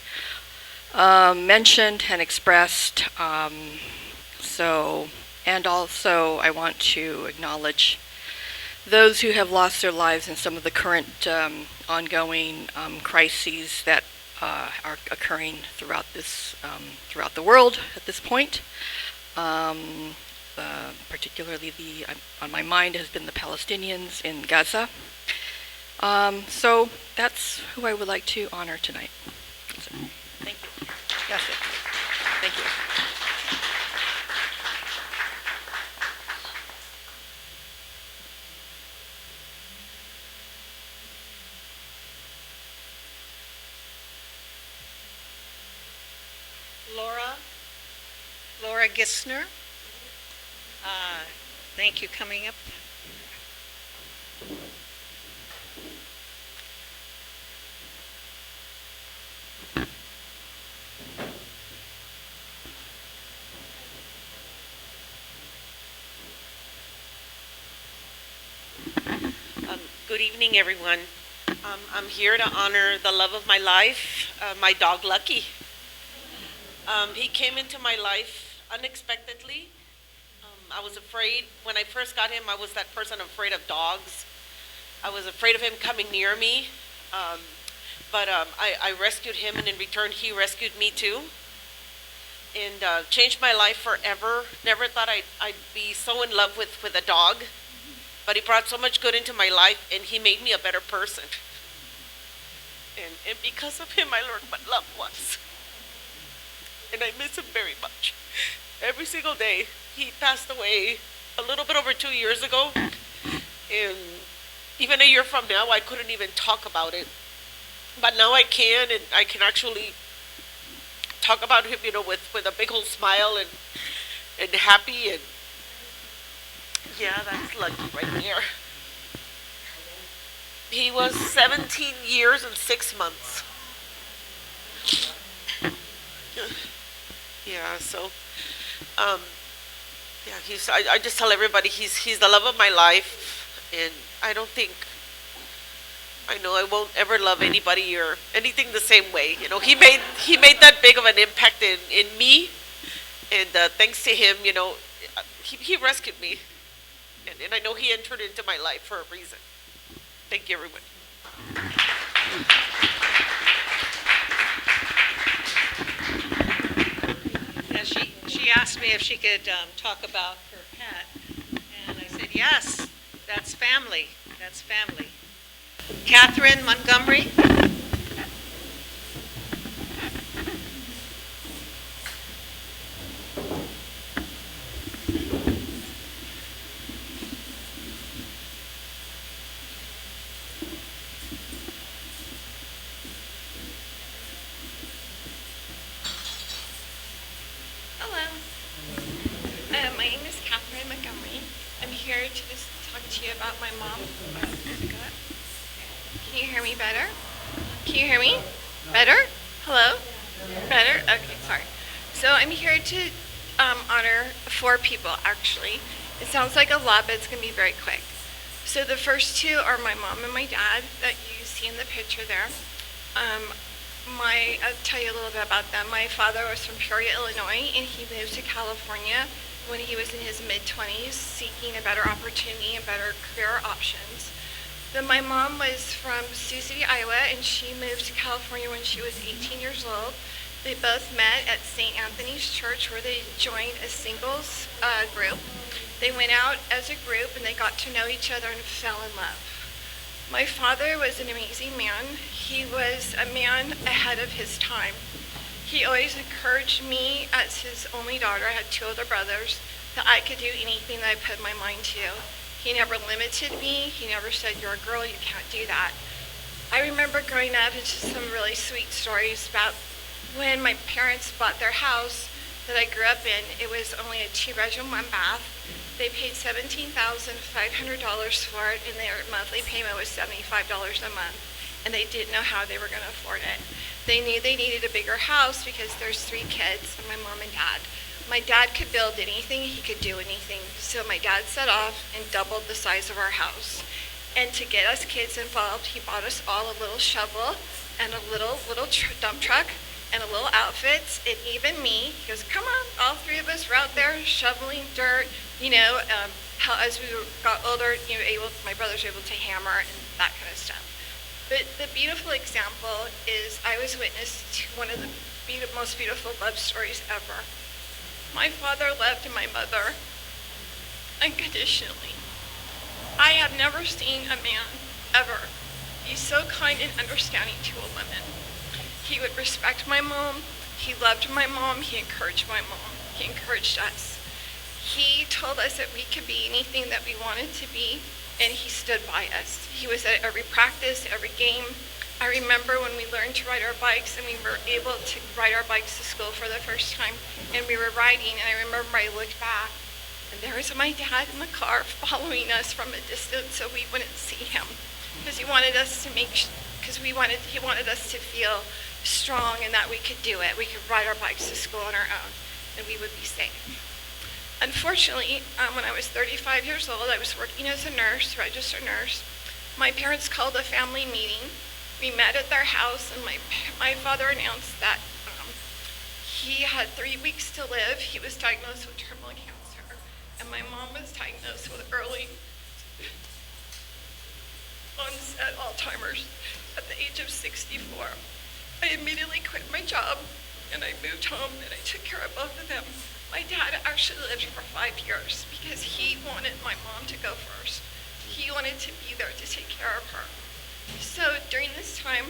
mentioned and expressed. And also I want to acknowledge those who have lost their lives in some of the current ongoing crises that are occurring throughout the world at this point. Particularly on my mind has been the Palestinians in Gaza. So that's who I would like to honor tonight. So, thank you. That's it. Thank you. Laura Gissner. Thank you coming up. Good evening, everyone. I'm here to honor the love of my life, my dog Lucky. He came into my life unexpectedly. I was afraid, when I first got him, I was that person afraid of dogs. I was afraid of him coming near me. But I rescued him, and in return, he rescued me too. And changed my life forever. Never thought I'd be so in love with a dog. But he brought so much good into my life, and he made me a better person. And because of him, I learned what love was. And I miss him very much. Every single day. He passed away a little bit over 2 years ago. And even a year from now, I couldn't even talk about it. But now I can, and I can actually talk about him, with a big old smile and happy. And yeah, that's lucky right there. He was 17 years and 6 months. Yeah, so, yeah, I just tell everybody he's the love of my life, and I know I won't ever love anybody or anything the same way. He made that big of an impact in me, and thanks to him, he rescued me, and I know he entered into my life for a reason. Thank you, everyone. Yeah, she asked me if she could talk about her pet, and I said, yes, that's family. That's family. Catherine Montgomery. Hello. My name is Catherine Montgomery. I'm here to just talk to you about my mom. Can you hear me better? Can you hear me? Better? Hello? Better? Okay, sorry. So I'm here to honor 4 people, actually. It sounds like a lot, but it's going to be very quick. So the first 2 are my mom and my dad that you see in the picture there. I'll tell you a little bit about them. My father was from Peoria, Illinois, and he moved to California when he was in his mid-20s, seeking a better opportunity and better career options. Then my mom was from Sioux City, Iowa, and she moved to California when she was 18 years old. They both met at St. Anthony's Church, where they joined a singles group. They went out as a group, and they got to know each other and fell in love. My father was an amazing man. He was a man ahead of his time. He always encouraged me as his only daughter. I had 2 older brothers, that I could do anything that I put my mind to. He never limited me. He never said, you're a girl, you can't do that. I remember growing up, it's just some really sweet stories about when my parents bought their house that I grew up in. It was only a 2-bedroom, 1-bath. They paid $17,500 for it, and their monthly payment was $75 a month, and they didn't know how they were going to afford it. They knew they needed a bigger house because there's 3 kids, and my mom and dad. My dad could build anything, he could do anything. So my dad set off and doubled the size of our house. And to get us kids involved, he bought us all a little shovel and a little dump truck and a little outfits, and even me. He goes, come on, all 3 of us were out there shoveling dirt, as we got older, my brothers were able to hammer and that kind of stuff. But the beautiful example is I was witness to one of the most beautiful love stories ever. My father loved my mother unconditionally. I have never seen a man ever be so kind and understanding to a woman. He would respect my mom. He loved my mom. He encouraged my mom. He encouraged us. He told us that we could be anything that we wanted to be, and he stood by us. He was at every practice, every game. I remember when we learned to ride our bikes and we were able to ride our bikes to school for the first time, and we were riding, and I remember I looked back, and there was my dad in the car following us from a distance so we wouldn't see him, because he wanted us to he wanted us to feel strong and that we could do it. We could ride our bikes to school on our own, and we would be safe. Unfortunately, when I was 35 years old, I was working as a nurse, registered nurse. My parents called a family meeting. We met at their house, and my father announced that he had 3 weeks to live. He was diagnosed with terminal cancer, and my mom was diagnosed with early onset Alzheimer's at the age of 64. I immediately quit my job, and I moved home, and I took care of both of them. My dad actually lived for 5 years because he wanted my mom to go first. He wanted to be there to take care of her. So during this time,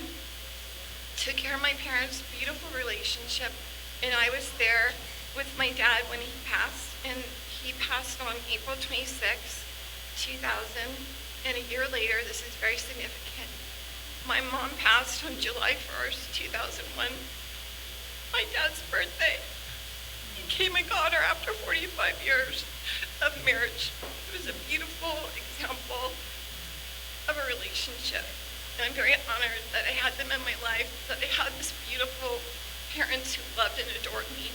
took care of my parents' beautiful relationship, and I was there with my dad when he passed, and he passed on April 26, 2000, and a year later, this is very significant. My mom passed on July 1st, 2001, my dad's birthday. He became a daughter after 45 years of marriage. It was a beautiful example of a relationship. And I'm very honored that I had them in my life, that I had this beautiful parents who loved and adored me.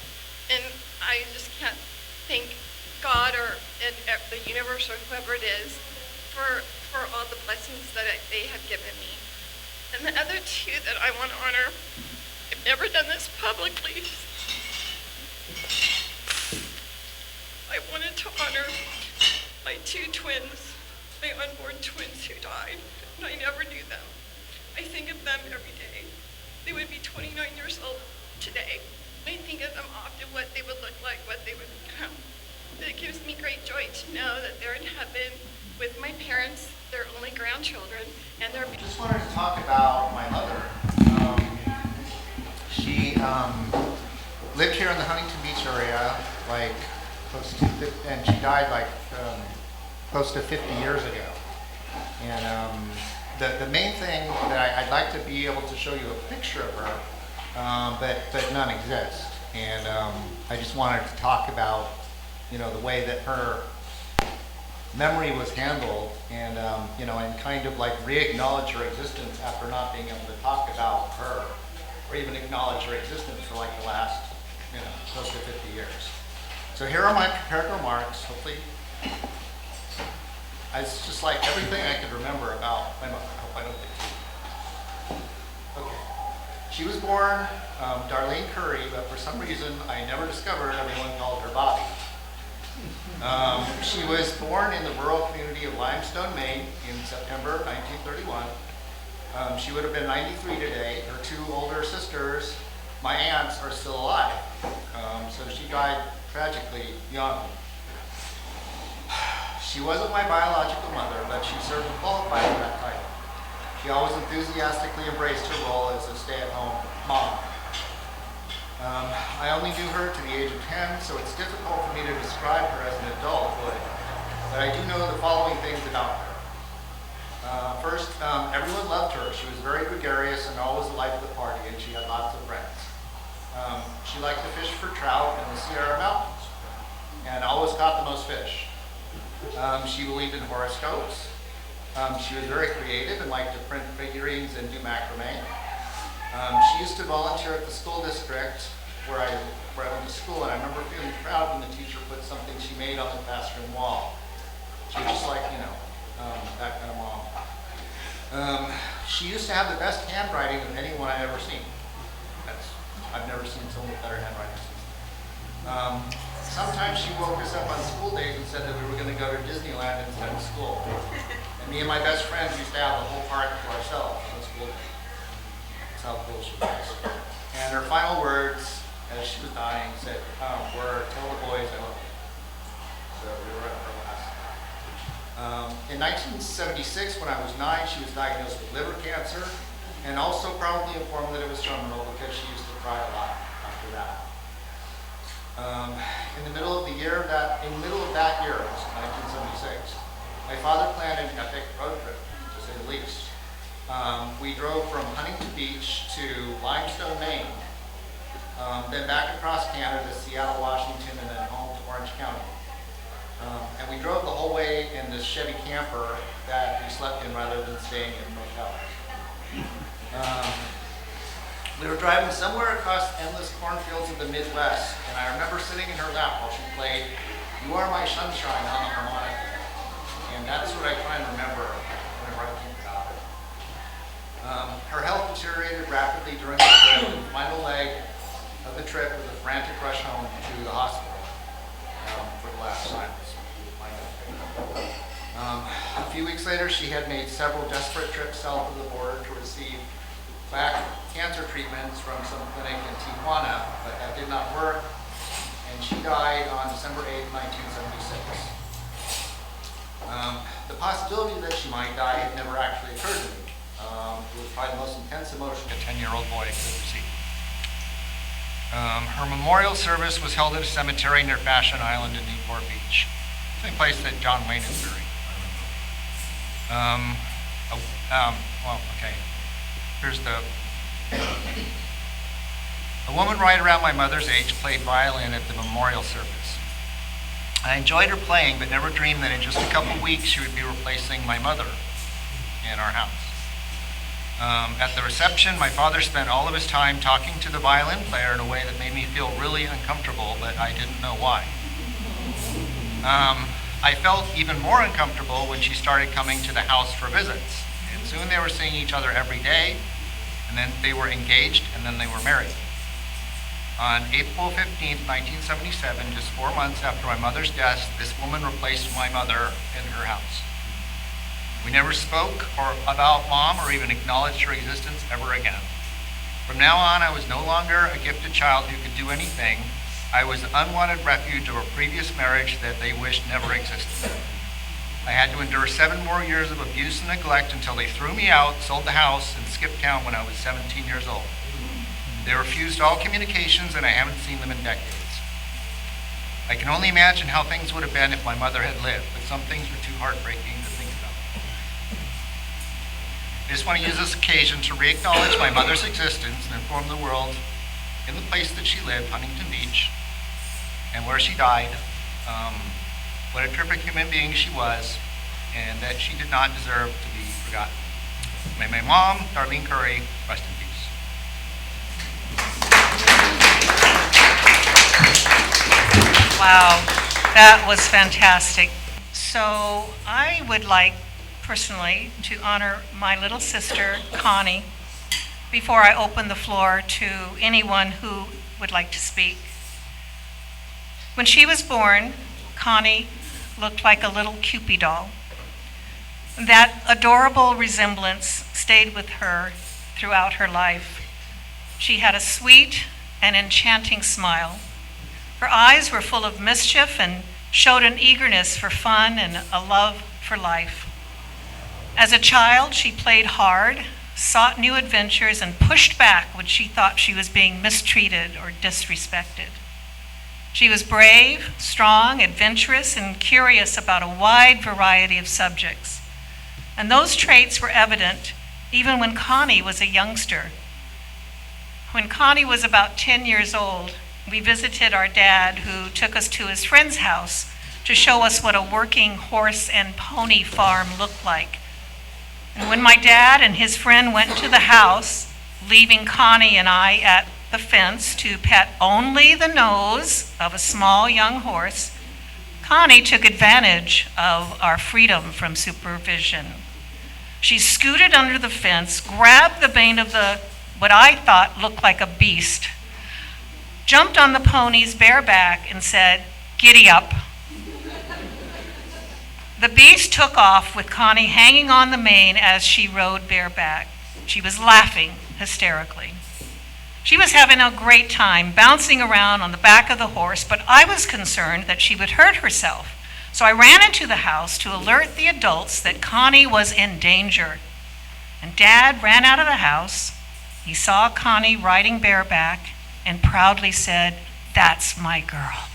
And I just can't thank God or the universe or whoever it is for all the blessings that they have given me. And the other two that I want to honor, I've never done this publicly. I wanted to honor my two twins, my unborn twins who died, and I never knew them. I think of them every day. They would be 29 years old today. I think of them often, what they would look like, what they would become. But it gives me great joy to know that they're in heaven with my parents, their only grandchildren, and their... I just wanted to talk about my mother. She lived here in the Huntington Beach area, like close to, and she died like close to 50 years ago. And the main thing that I'd like to be able to show you a picture of her, but none exist. And I just wanted to talk about, you know, the way that her memory was handled, and you know, and kind of like re-acknowledge her existence after not being able to talk about her, or even acknowledge her existence for like the last, you know, close to 50 years. So here are my prepared remarks. Hopefully, it's just like everything I could remember about my mother. I hope I don't get too. Okay. She was born Darlene Curry, but for some reason I never discovered everyone called her Bobby. She was born in the rural community of Limestone, Maine in September 1931. She would have been 93 today. Her two older sisters, my aunts, are still alive. So she died tragically young. She wasn't my biological mother, but she certainly qualified for that title. She always enthusiastically embraced her role as a stay-at-home mom. I only knew her to the age of 10, so it's difficult for me to describe her as an adult, but I do know the following things about her. First, everyone loved her. She was very gregarious and always the life of the party, and she had lots of friends. She liked to fish for trout in the Sierra Mountains, and always caught the most fish. She believed in horoscopes. She was very creative and liked to print figurines and do macrame. She used to volunteer at the school district where I went to school, and I remember feeling proud when the teacher put something she made on the classroom wall. She was just like, you know, that kind of mom. She used to have the best handwriting of anyone I've ever seen. I've never seen someone with better handwriting. Sometimes she woke us up on school days and said that we were going to go to Disneyland instead of school. And me and my best friends used to have the whole park to ourselves on school day. That's how cool she was. And her final words, as she was dying, said, were, "Tell the boys I love them." So we were at her last. In 1976, when I was 9, she was diagnosed with liver cancer, and also probably informed that it was terminal because she used to cry a lot after that. In the middle of that year, it was 1976, my father planned an epic road trip, to say the least. We drove from Huntington Beach to Limestone, Maine, then back across Canada to Seattle, Washington, and then home to Orange County. And we drove the whole way in this Chevy camper that we slept in rather than staying in motels. We were driving somewhere across endless cornfields of the Midwest, and I remember sitting in her lap while she played "You Are My Sunshine" on the harmonica. And that's what I try and remember whenever I think about it. Her health deteriorated rapidly during the trip, and the final leg of the trip was a frantic rush home to the hospital for the last time. A few weeks later, she had made several desperate trips south of the border to receive back cancer treatments from some clinic in Tijuana, but that did not work, and she died on December 8, 1976. The possibility that she might die had never actually occurred to me. It was probably the most intense emotion a 10-year-old boy could receive. Her memorial service was held at a cemetery near Fashion Island in Newport Beach, the same place that John Wayne is buried. Well, okay. Here's the. A woman right around my mother's age played violin at the memorial service. I enjoyed her playing, but never dreamed that in just a couple weeks she would be replacing my mother in our house. At the reception, my father spent all of his time talking to the violin player in a way that made me feel really uncomfortable, but I didn't know why. I felt even more uncomfortable when she started coming to the house for visits. And soon they were seeing each other every day, and then they were engaged, and then they were married. On April 15th, 1977, just 4 months after my mother's death, this woman replaced my mother in her house. We never spoke about Mom or even acknowledged her existence ever again. From now on, I was no longer a gifted child who could do anything. I was the unwanted refuge of a previous marriage that they wished never existed. I had to endure 7 more years of abuse and neglect until they threw me out, sold the house, and skipped town when I was 17 years old. They refused all communications, and I haven't seen them in decades. I can only imagine how things would have been if my mother had lived, but some things were too heartbreaking to think about. I just want to use this occasion to re-acknowledge my mother's existence and inform the world in the place that she lived, Huntington Beach, and where she died, what a terrific human being she was, and that she did not deserve to be forgotten. May my mom, Darlene Curry, rest in peace. Wow, that was fantastic. So I would like personally to honor my little sister, Connie, before I open the floor to anyone who would like to speak. When she was born, Connie looked like a little Cupid doll. That adorable resemblance stayed with her throughout her life. She had a sweet and enchanting smile. Her eyes were full of mischief and showed an eagerness for fun and a love for life. As a child, she played hard, sought new adventures, and pushed back when she thought she was being mistreated or disrespected. She was brave, strong, adventurous, and curious about a wide variety of subjects. And those traits were evident even when Connie was a youngster. When Connie was about 10 years old, we visited our dad, who took us to his friend's house to show us what a working horse and pony farm looked like. And when my dad and his friend went to the house, leaving Connie and I at the fence to pet only the nose of a small young horse, Connie took advantage of our freedom from supervision. She scooted under the fence, grabbed the mane of what I thought looked like a beast, jumped on the pony's bare back and said, "Giddy up." The beast took off with Connie hanging on the mane as she rode bareback. She was laughing hysterically. She was having a great time bouncing around on the back of the horse, but I was concerned that she would hurt herself. So I ran into the house to alert the adults that Connie was in danger. And Dad ran out of the house. He saw Connie riding bareback and proudly said, "That's my girl."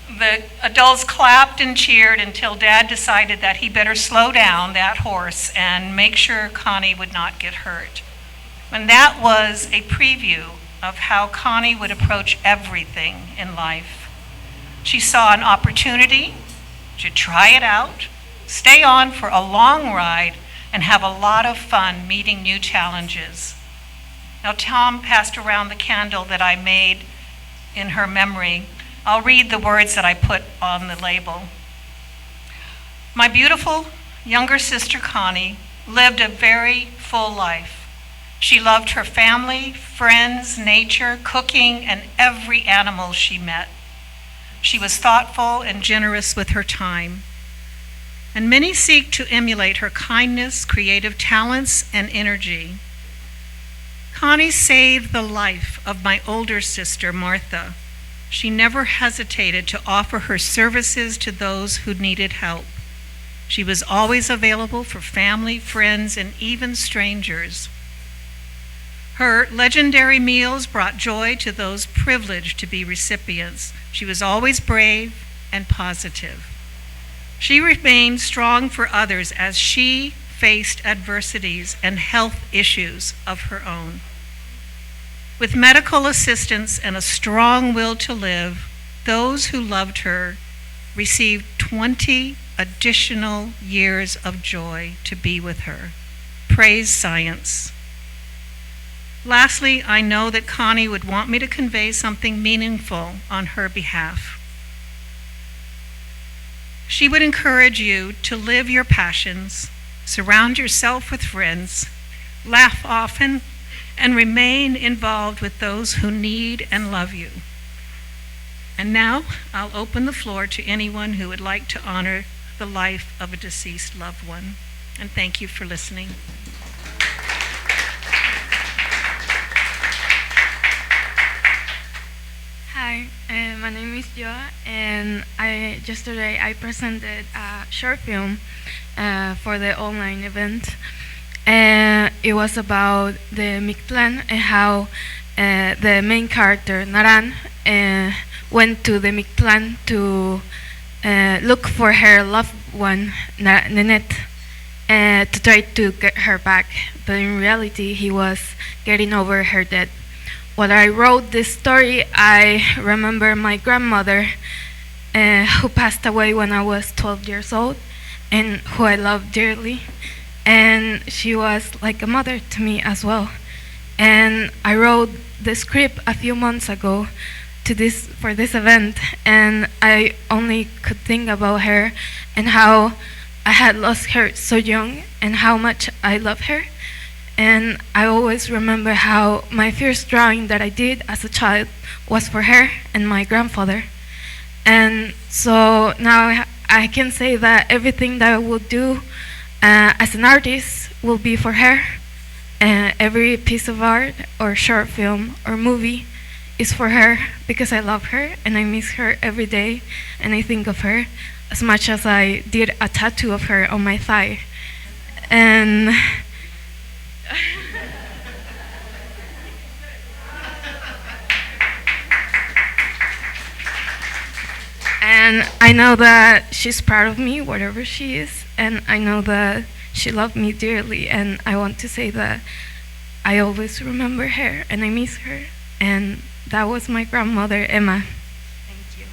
The adults clapped and cheered until Dad decided that he better slow down that horse and make sure Connie would not get hurt. And that was a preview of how Connie would approach everything in life. She saw an opportunity to try it out, stay on for a long ride, and have a lot of fun meeting new challenges. Now, Tom passed around the candle that I made in her memory. I'll read the words that I put on the label. My beautiful younger sister Connie lived a very full life. She loved her family, friends, nature, cooking, and every animal she met. She was thoughtful and generous with her time. And many seek to emulate her kindness, creative talents, and energy. Connie saved the life of my older sister, Martha. She never hesitated to offer her services to those who needed help. She was always available for family, friends, and even strangers. Her legendary meals brought joy to those privileged to be recipients. She was always brave and positive. She remained strong for others as she faced adversities and health issues of her own. With medical assistance and a strong will to live, those who loved her received 20 additional years of joy to be with her. Praise science. Lastly, I know that Connie would want me to convey something meaningful on her behalf. She would encourage you to live your passions, surround yourself with friends, laugh often, and remain involved with those who need and love you. And now, I'll open the floor to anyone who would like to honor the life of a deceased loved one. And thank you for listening. Hi, my name is Joa, and yesterday I presented a short film for the online event. It was about the Mictlan and how the main character, Naran, went to the Mictlan to look for her loved one, Nenette, to try to get her back. But in reality, he was getting over her death. While I wrote this story, I remember my grandmother, who passed away when I was 12 years old, and who I loved dearly. And she was like a mother to me as well. And I wrote the script a few months ago for this event, and I only could think about her and how I had lost her so young and how much I love her. And I always remember how my first drawing that I did as a child was for her and my grandfather. And so now I can say that everything that I will do as an artist will be for her. Every piece of art or short film or movie is for her because I love her and I miss her every day, and I think of her as much as I did a tattoo of her on my thigh. And and I know that she's proud of me, whatever she is, and I know that she loved me dearly, and I want to say that I always remember her and I miss her, and that was my grandmother, Emma. Thank you.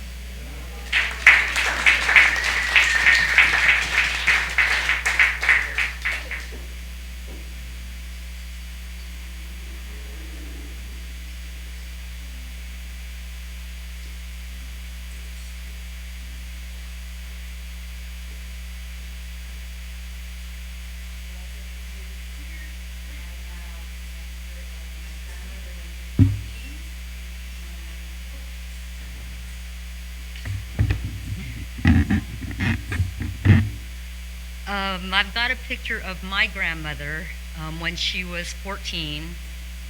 I've got a picture of my grandmother when she was 14,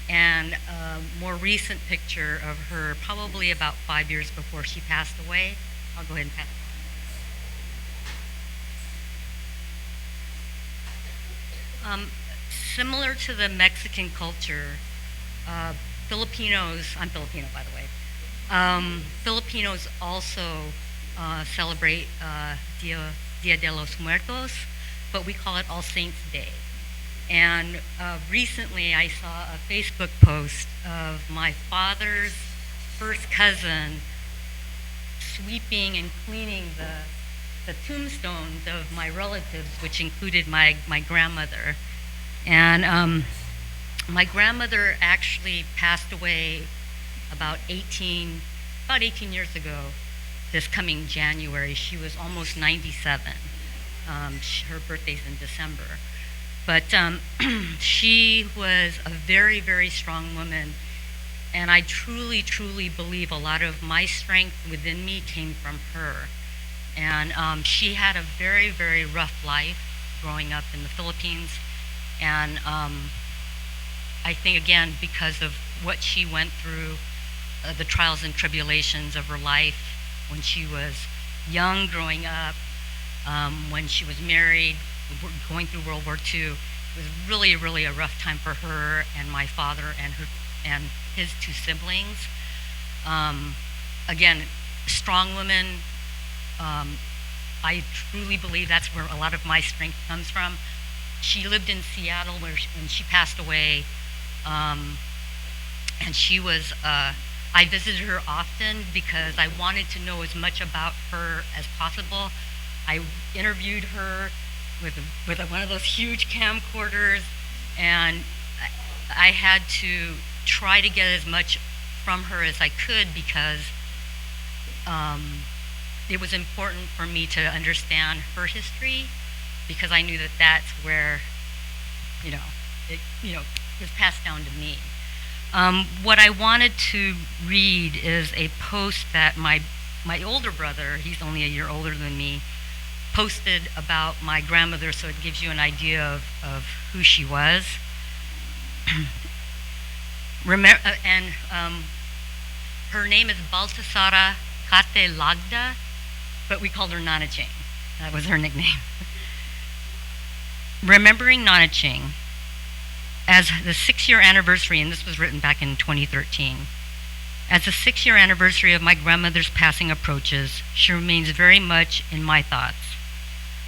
and a more recent picture of her probably about 5 years before she passed away. I'll go ahead and pass it on. Similar to the Mexican culture, Filipinos, I'm Filipino by the way, Filipinos also celebrate Dia de los Muertos, but we call it All Saints Day. And recently I saw a Facebook post of my father's first cousin sweeping and cleaning the tombstones of my relatives, which included my grandmother. And my grandmother actually passed away about 18 years ago, this coming January. She was almost 97. Her birthday's in December. But she was a very, very strong woman, and I truly, truly believe a lot of my strength within me came from her. And she had a very, very rough life growing up in the Philippines, and I think, again, because of what she went through, the trials and tribulations of her life when she was young growing up, when she was married, going through World War II. It was really, really a rough time for her and my father and his two siblings. Again, strong woman. I truly believe that's where a lot of my strength comes from. She lived in Seattle when she passed away, and she was, I visited her often because I wanted to know as much about her as possible. I interviewed her with one of those huge camcorders, and I had to try to get as much from her as I could because it was important for me to understand her history, because I knew that that's where, it was passed down to me. What I wanted to read is a post that my older brother, he's only a year older than me, posted about my grandmother, so it gives you an idea of who she was. Her name is Baltasara Kate Lagda, but we called her Nana Ching. That was her nickname. Remembering Nana Ching, as the 6-year anniversary, and this was written back in 2013, as the 6-year anniversary of my grandmother's passing approaches, she remains very much in my thoughts.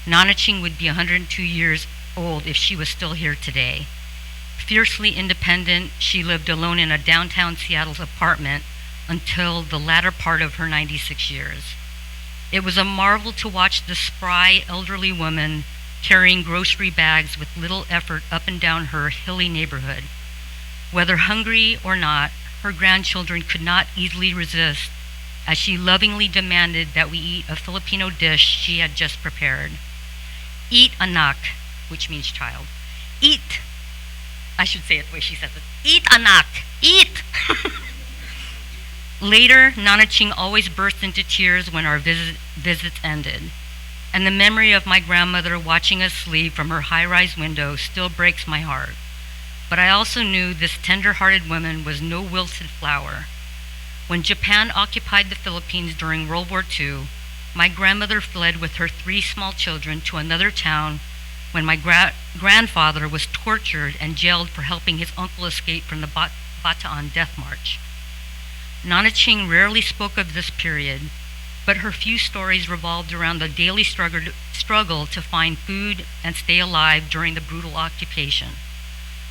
Nana Ching would be 102 years old if she was still here today. Fiercely independent, she lived alone in a downtown Seattle's apartment until the latter part of her 96 years. It was a marvel to watch the spry elderly woman carrying grocery bags with little effort up and down her hilly neighborhood. Whether hungry or not, her grandchildren could not easily resist as she lovingly demanded that we eat a Filipino dish she had just prepared. Eat, anak, which means child. Eat. I should say it the way she says it. Eat, anak. Eat. Later, Nana Ching always burst into tears when our visits ended. And the memory of my grandmother watching us sleep from her high-rise window still breaks my heart. But I also knew this tender-hearted woman was no wilted flower. When Japan occupied the Philippines during World War II, my grandmother fled with her 3 small children to another town when my grandfather was tortured and jailed for helping his uncle escape from the Bataan death march. Nana Ching rarely spoke of this period, but her few stories revolved around the daily struggle to find food and stay alive during the brutal occupation.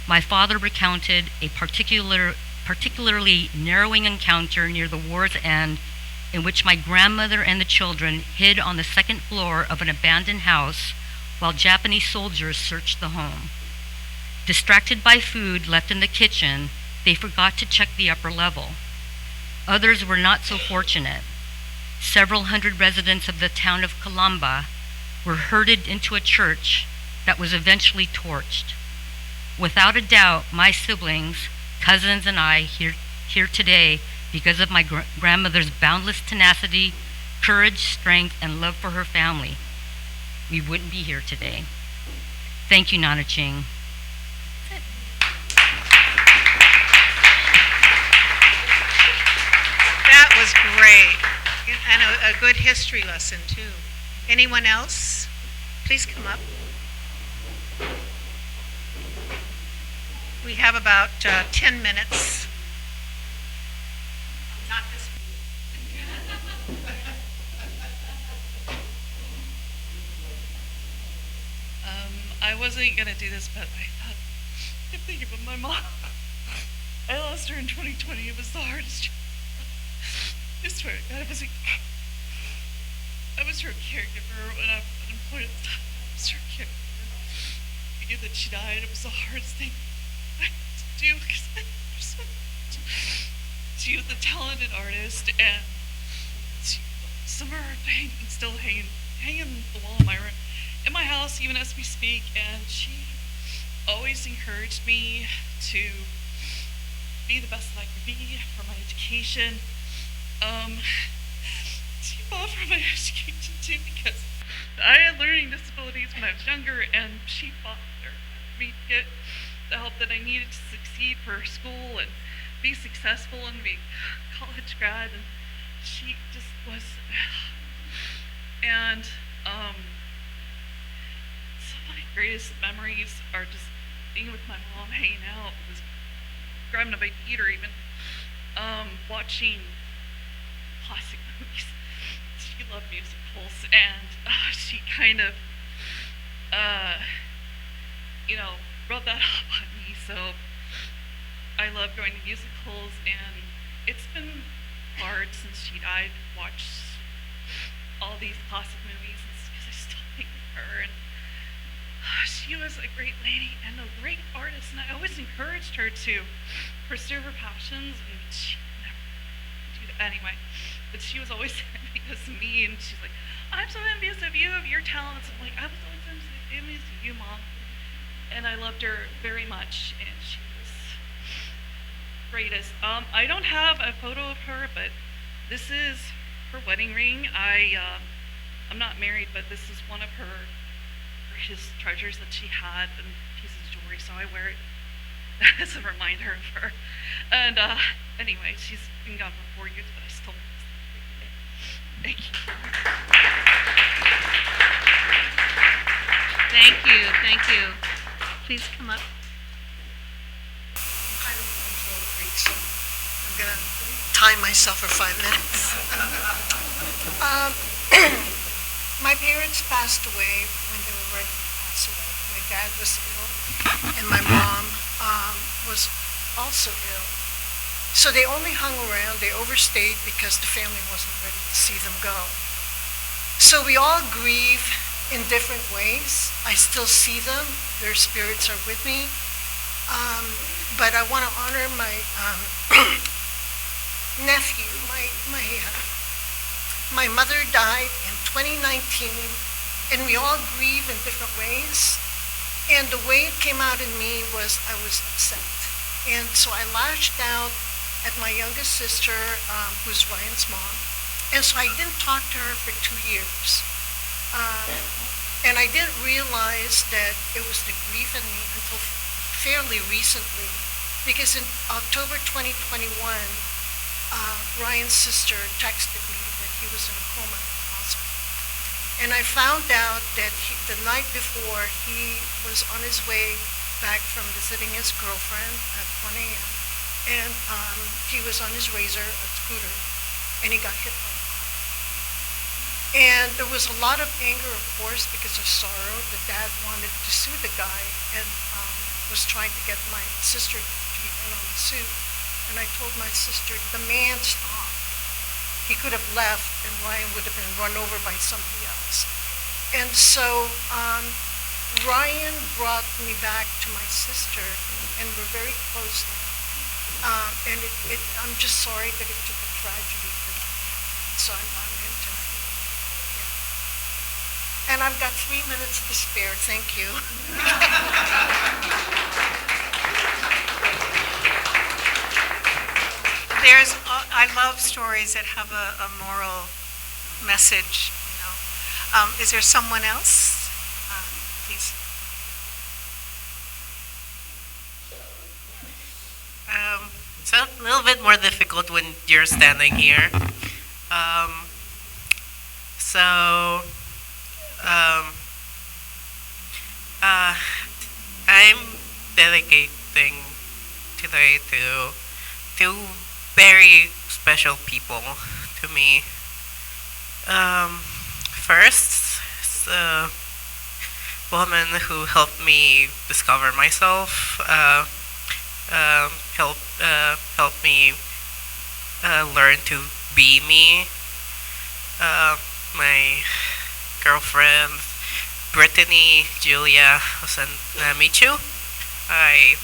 My father recounted a particularly narrowing encounter near the war's end in which my grandmother and the children hid on the 2nd floor of an abandoned house while Japanese soldiers searched the home. Distracted by food left in the kitchen, they forgot to check the upper level. Others were not so fortunate. Several hundred residents of the town of Calamba were herded into a church that was eventually torched. Without a doubt, my siblings, cousins, and I here today because of my grandmother's boundless tenacity, courage, strength, and love for her family. We wouldn't be here today. Thank you, Nana Ching. That was great. And a good history lesson, too. Anyone else? Please come up. We have about 10 minutes. Not this. I wasn't going to do this, but I thought, I'm thinking about my mom. I lost her in 2020. It was the hardest. I swear to God, I was her caregiver when I was unemployed at the time. I was her caregiver. I knew that she died. It was the hardest thing I had to do because I loved her so much. She was a talented artist, and some of her paintings still hanging on the wall in my house, even as we speak. And she always encouraged me to be the best that I could be for my education. She fought for my education too because I had learning disabilities when I was younger, and she fought for me to get the help that I needed to succeed for school and be successful and be a college grad. And she just was, and greatest memories are just being with my mom, hanging out, just grabbing a bite to eat, or even watching classic movies. She loved musicals, and she kind of, rubbed that off on me. So I love going to musicals, and it's been hard since she died to watch all these classic movies because I still think of her. And she was a great lady and a great artist, and I always encouraged her to pursue her passions, and she never do that anyway. But she was always envious of me, and she's like, "I'm so envious of you, of your talents." I'm like, "I was always envious of you, Mom." And I loved her very much, and she was greatest. I don't have a photo of her, but this is her wedding ring. I'm not married, but this is one of her greatest treasures that she had, and pieces of jewelry, so I wear it as a reminder of her. And anyway, she's been gone for 4 years, but I still miss her. Thank you. Thank you, thank you. Please come up. I'm kind of a control freak, so I'm going to time myself for 5 minutes. My parents passed away when they were ready to pass away. My dad was ill, and my mom was also ill. So they only hung around. They overstayed because the family wasn't ready to see them go. So we all grieve in different ways. I still see them. Their spirits are with me. But I want to honor my nephew. My mother died in 2019, and we all grieve in different ways. And the way it came out in me was I was upset. And so I lashed out at my youngest sister, who's Ryan's mom. And so I didn't talk to her for 2 years. And I didn't realize that it was the grief in me until fairly recently, because in October 2021, Ryan's sister texted me that he was in a coma in the hospital. And I found out that the night before, he was on his way back from visiting his girlfriend at 1 a.m. And he was on his razor, a scooter, and he got hit by a car. And there was a lot of anger, of course, because of sorrow. The dad wanted to sue the guy and was trying to get my sister to be in on the suit. And I told my sister, the man stopped. He could have left, and Ryan would have been run over by somebody else. And so Ryan brought me back to my sister, and we're very close now. And I'm just sorry that it took a tragedy for that. So I'm into it. Yeah. And I've got 3 minutes to spare. Thank you. I love stories that have a moral message, Is there someone else? Please. It's a little bit more difficult when you're standing here. I'm dedicating today to two very special people to me. First, is a woman who helped me discover myself, helped me learn to be me. My girlfriend, Brittany Julia Osanamichu. I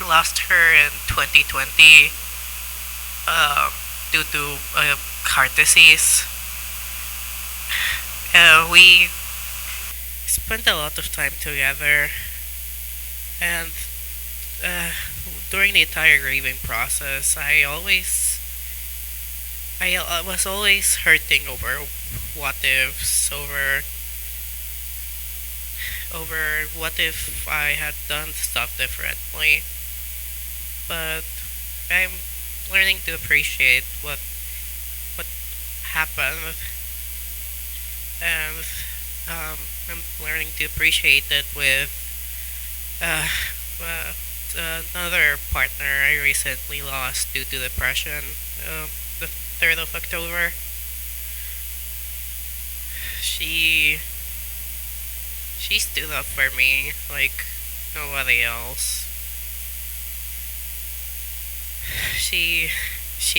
lost her in 2020 due to heart disease. We spent a lot of time together, and during the entire grieving process, I was always hurting over what ifs, over what if I had done stuff differently. But I'm learning to appreciate what happened, and I'm learning to appreciate it with another partner I recently lost due to depression. The 3rd of October. She stood up for me like nobody else. She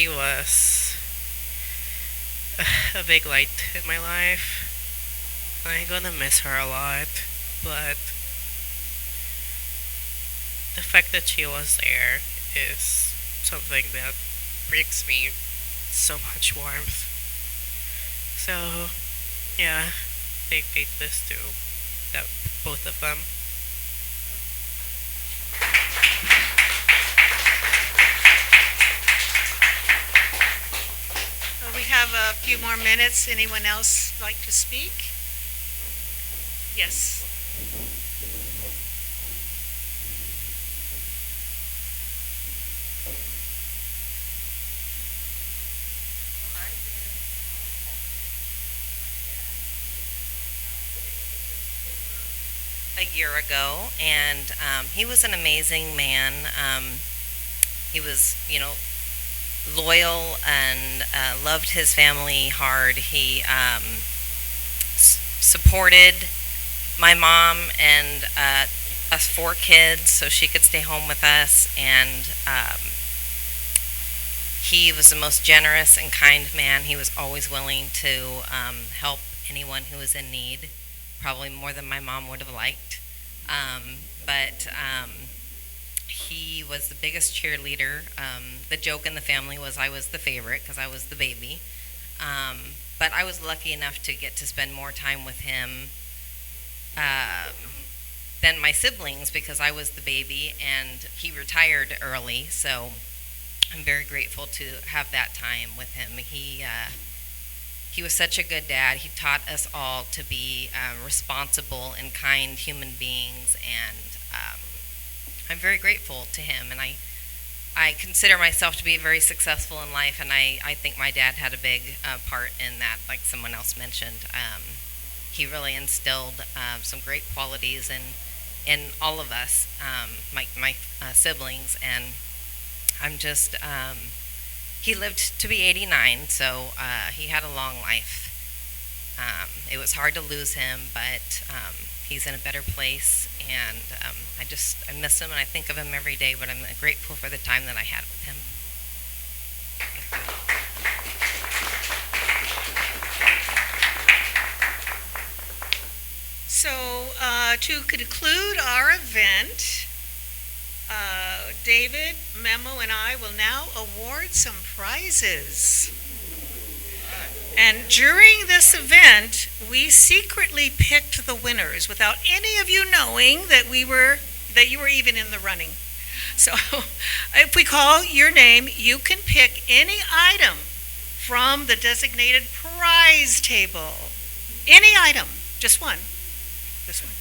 was a big light in my life. I'm gonna miss her a lot, but the fact that she was there is something that brings me so much warmth. So, yeah, dedicate this to both of them. We have a few more minutes. Anyone else like to speak? Yes. A year ago, and he was an amazing man. He was, loyal and loved his family hard. He supported my mom and us 4 kids so she could stay home with us, and he was the most generous and kind man. He was always willing to help anyone who was in need, probably more than my mom would have liked. But he was the biggest cheerleader. The joke in the family was I was the favorite because I was the baby. But I was lucky enough to get to spend more time with him than my siblings because I was the baby and he retired early. So I'm very grateful to have that time with him. He was such a good dad. He taught us all to be responsible and kind human beings, and I'm very grateful to him. And I consider myself to be very successful in life, and I think my dad had a big part in that, like someone else mentioned. He really instilled some great qualities in all of us, my siblings, and I'm just... He lived to be 89, so he had a long life. It was hard to lose him, but he's in a better place, and I miss him, and I think of him every day, but I'm grateful for the time that I had with him. So to conclude our event, David, Memo, and I will now award some prizes. And during this event, we secretly picked the winners without any of you knowing that you were even in the running. So if we call your name, you can pick any item from the designated prize table. Any item, just one. This one.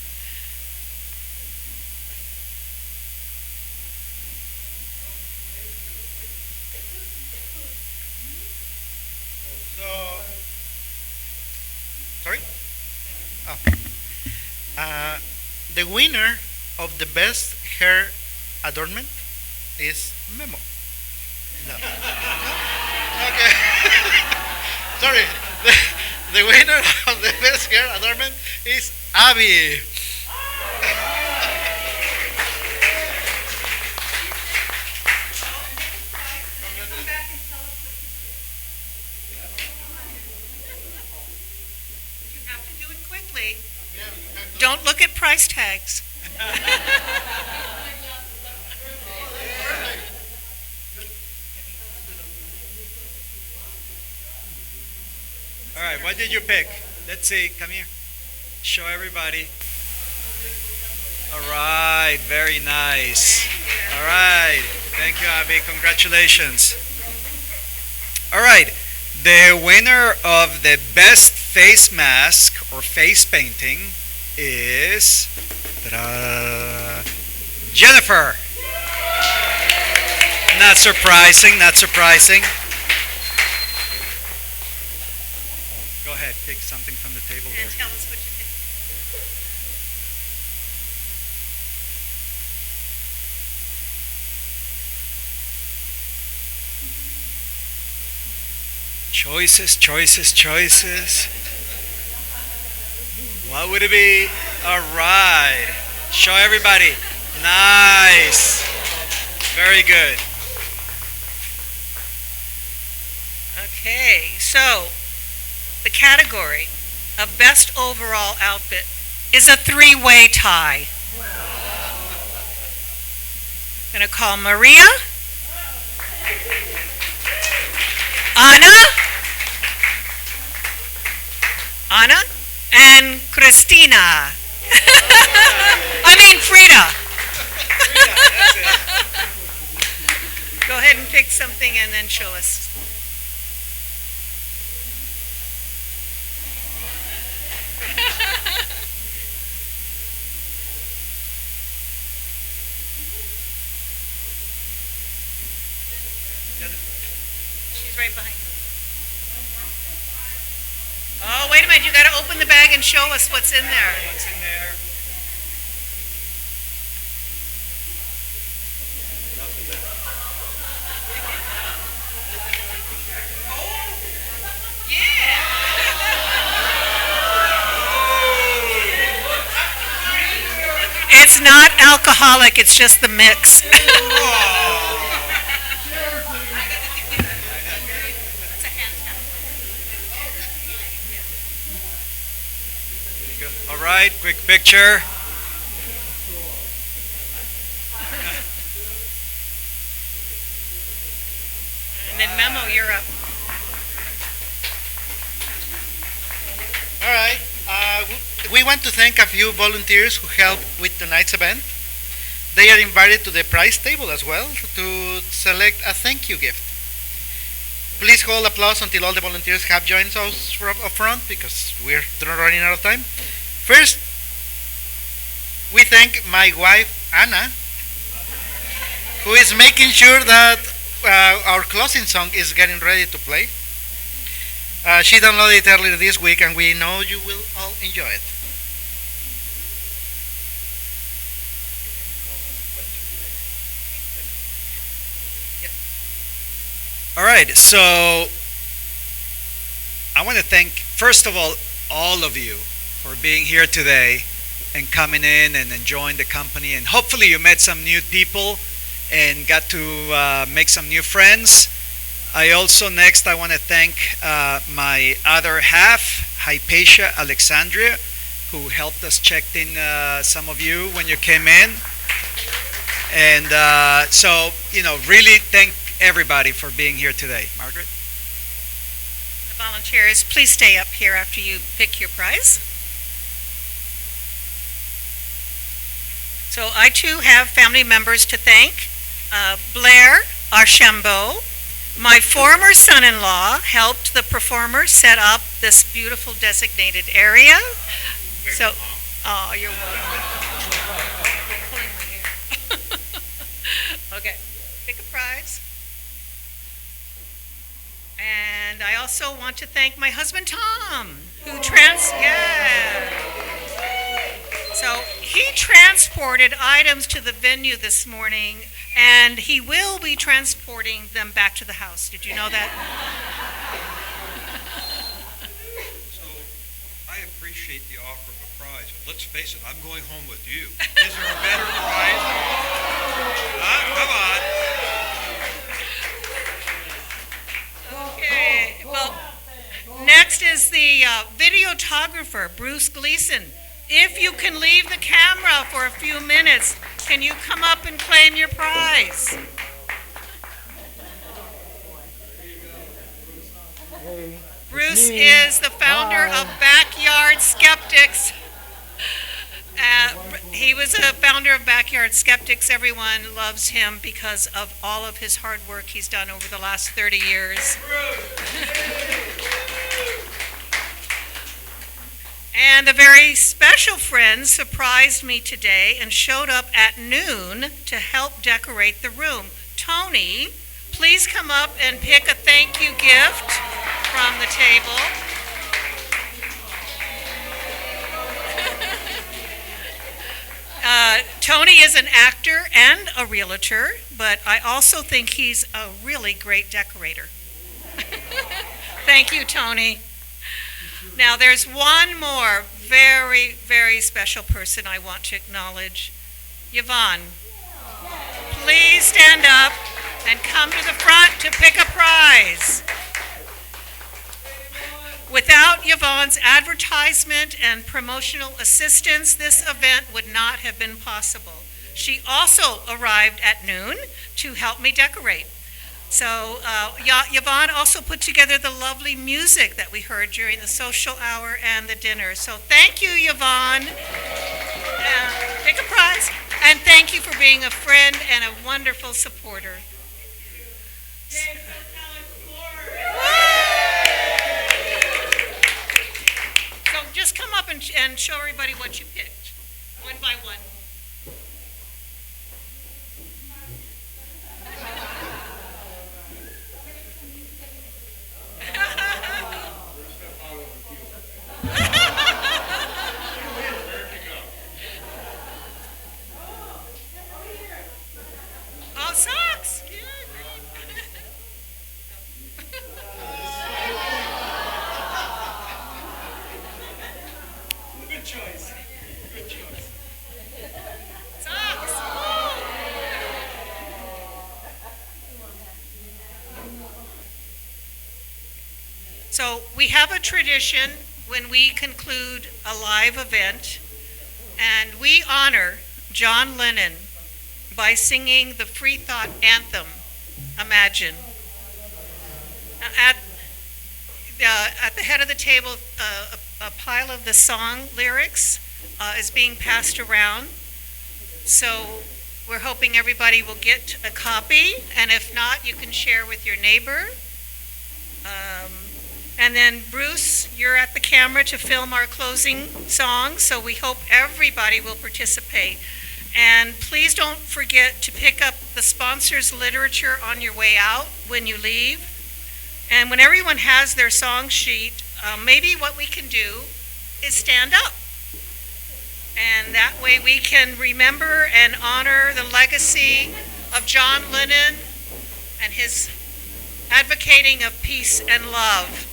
Sorry? Oh. The winner of the best hair adornment is Memo. No. Okay. Sorry. The winner of the best hair adornment is Abby. Don't look at price tags. All right, what did you pick? Let's see, come here. Show everybody. All right, very nice. All right, thank you, Abby. Congratulations. All right, the winner of the best face mask or face painting is Jennifer. Not surprising, not surprising. Go ahead, pick something from the table there. And tell us what you picked. Choices, choices, choices. What would it be? All right. Show everybody. Nice. Very good. Okay, so the category of best overall outfit is a three-way tie. I'm going to call Maria, Anna, and Christina. I mean Frida. Go ahead and pick something and then show us. She's right behind you. Oh, wait a minute. You got to open the bag and show us what's in there. What's in there? It's not alcoholic, it's just the mix. All right, quick picture. And then Memo, you're up. All right. We want to thank a few volunteers who helped with tonight's event. They are invited to the prize table as well to select a thank you gift. Please hold applause until all the volunteers have joined us from up front because we're running out of time. First, we thank my wife, Anna, who is making sure that our closing song is getting ready to play. She downloaded it earlier this week, and we know you will all enjoy it. All right, so I want to thank, first of all of you for being here today and coming in and enjoying the company. And hopefully you met some new people and got to make some new friends. I also, next, I want to thank my other half, Hypatia Alexandria, who helped us check in some of you when you came in. And so, really thank everybody for being here today. Margaret? The volunteers, please stay up here after you pick your prize. So I too have family members to thank. Blair Archambault, my former son-in-law, helped the performers set up this beautiful designated area. So, oh, you're welcome. Pulling my hair. Okay, pick a prize. And I also want to thank my husband Tom, who So he transported items to the venue this morning, and he will be transporting them back to the house. Did you know that? So I appreciate the offer of a prize, but let's face it, I'm going home with you. Is there a better prize? Come on. Okay, well, next is the videographer, Bruce Gleason. If you can leave the camera for a few minutes, can you come up and claim your prize? Bruce is the founder of Backyard Skeptics. He was a founder of Backyard Skeptics. Everyone loves him because of all of his hard work he's done over the last 30 years. And a very special friend surprised me today and showed up at noon to help decorate the room. Tony, please come up and pick a thank you gift from the table. Tony is an actor and a realtor, but I also think he's a really great decorator. Thank you, Tony. Now, there's one more very, very special person I want to acknowledge. Yvonne, please stand up and come to the front to pick a prize. Without Yvonne's advertisement and promotional assistance, this event would not have been possible. She also arrived at noon to help me decorate. So Yvonne also put together the lovely music that we heard during the social hour and the dinner. So thank you, Yvonne. Pick a prize. And thank you for being a friend and a wonderful supporter. So just come up and show everybody what you picked, one by one. Oh, socks! Good choice. Good choice. Socks! So we have a tradition when we conclude a live event, and we honor John Lennon by singing the Freethought anthem, Imagine. At the head of the table, a pile of the song lyrics is being passed around. So we're hoping everybody will get a copy, and if not, you can share with your neighbor. And then Bruce, you're at the camera to film our closing song, so we hope everybody will participate. And please don't forget to pick up the sponsors' literature on your way out when you leave. And when everyone has their song sheet, maybe what we can do is stand up. And that way we can remember and honor the legacy of John Lennon and his advocating of peace and love.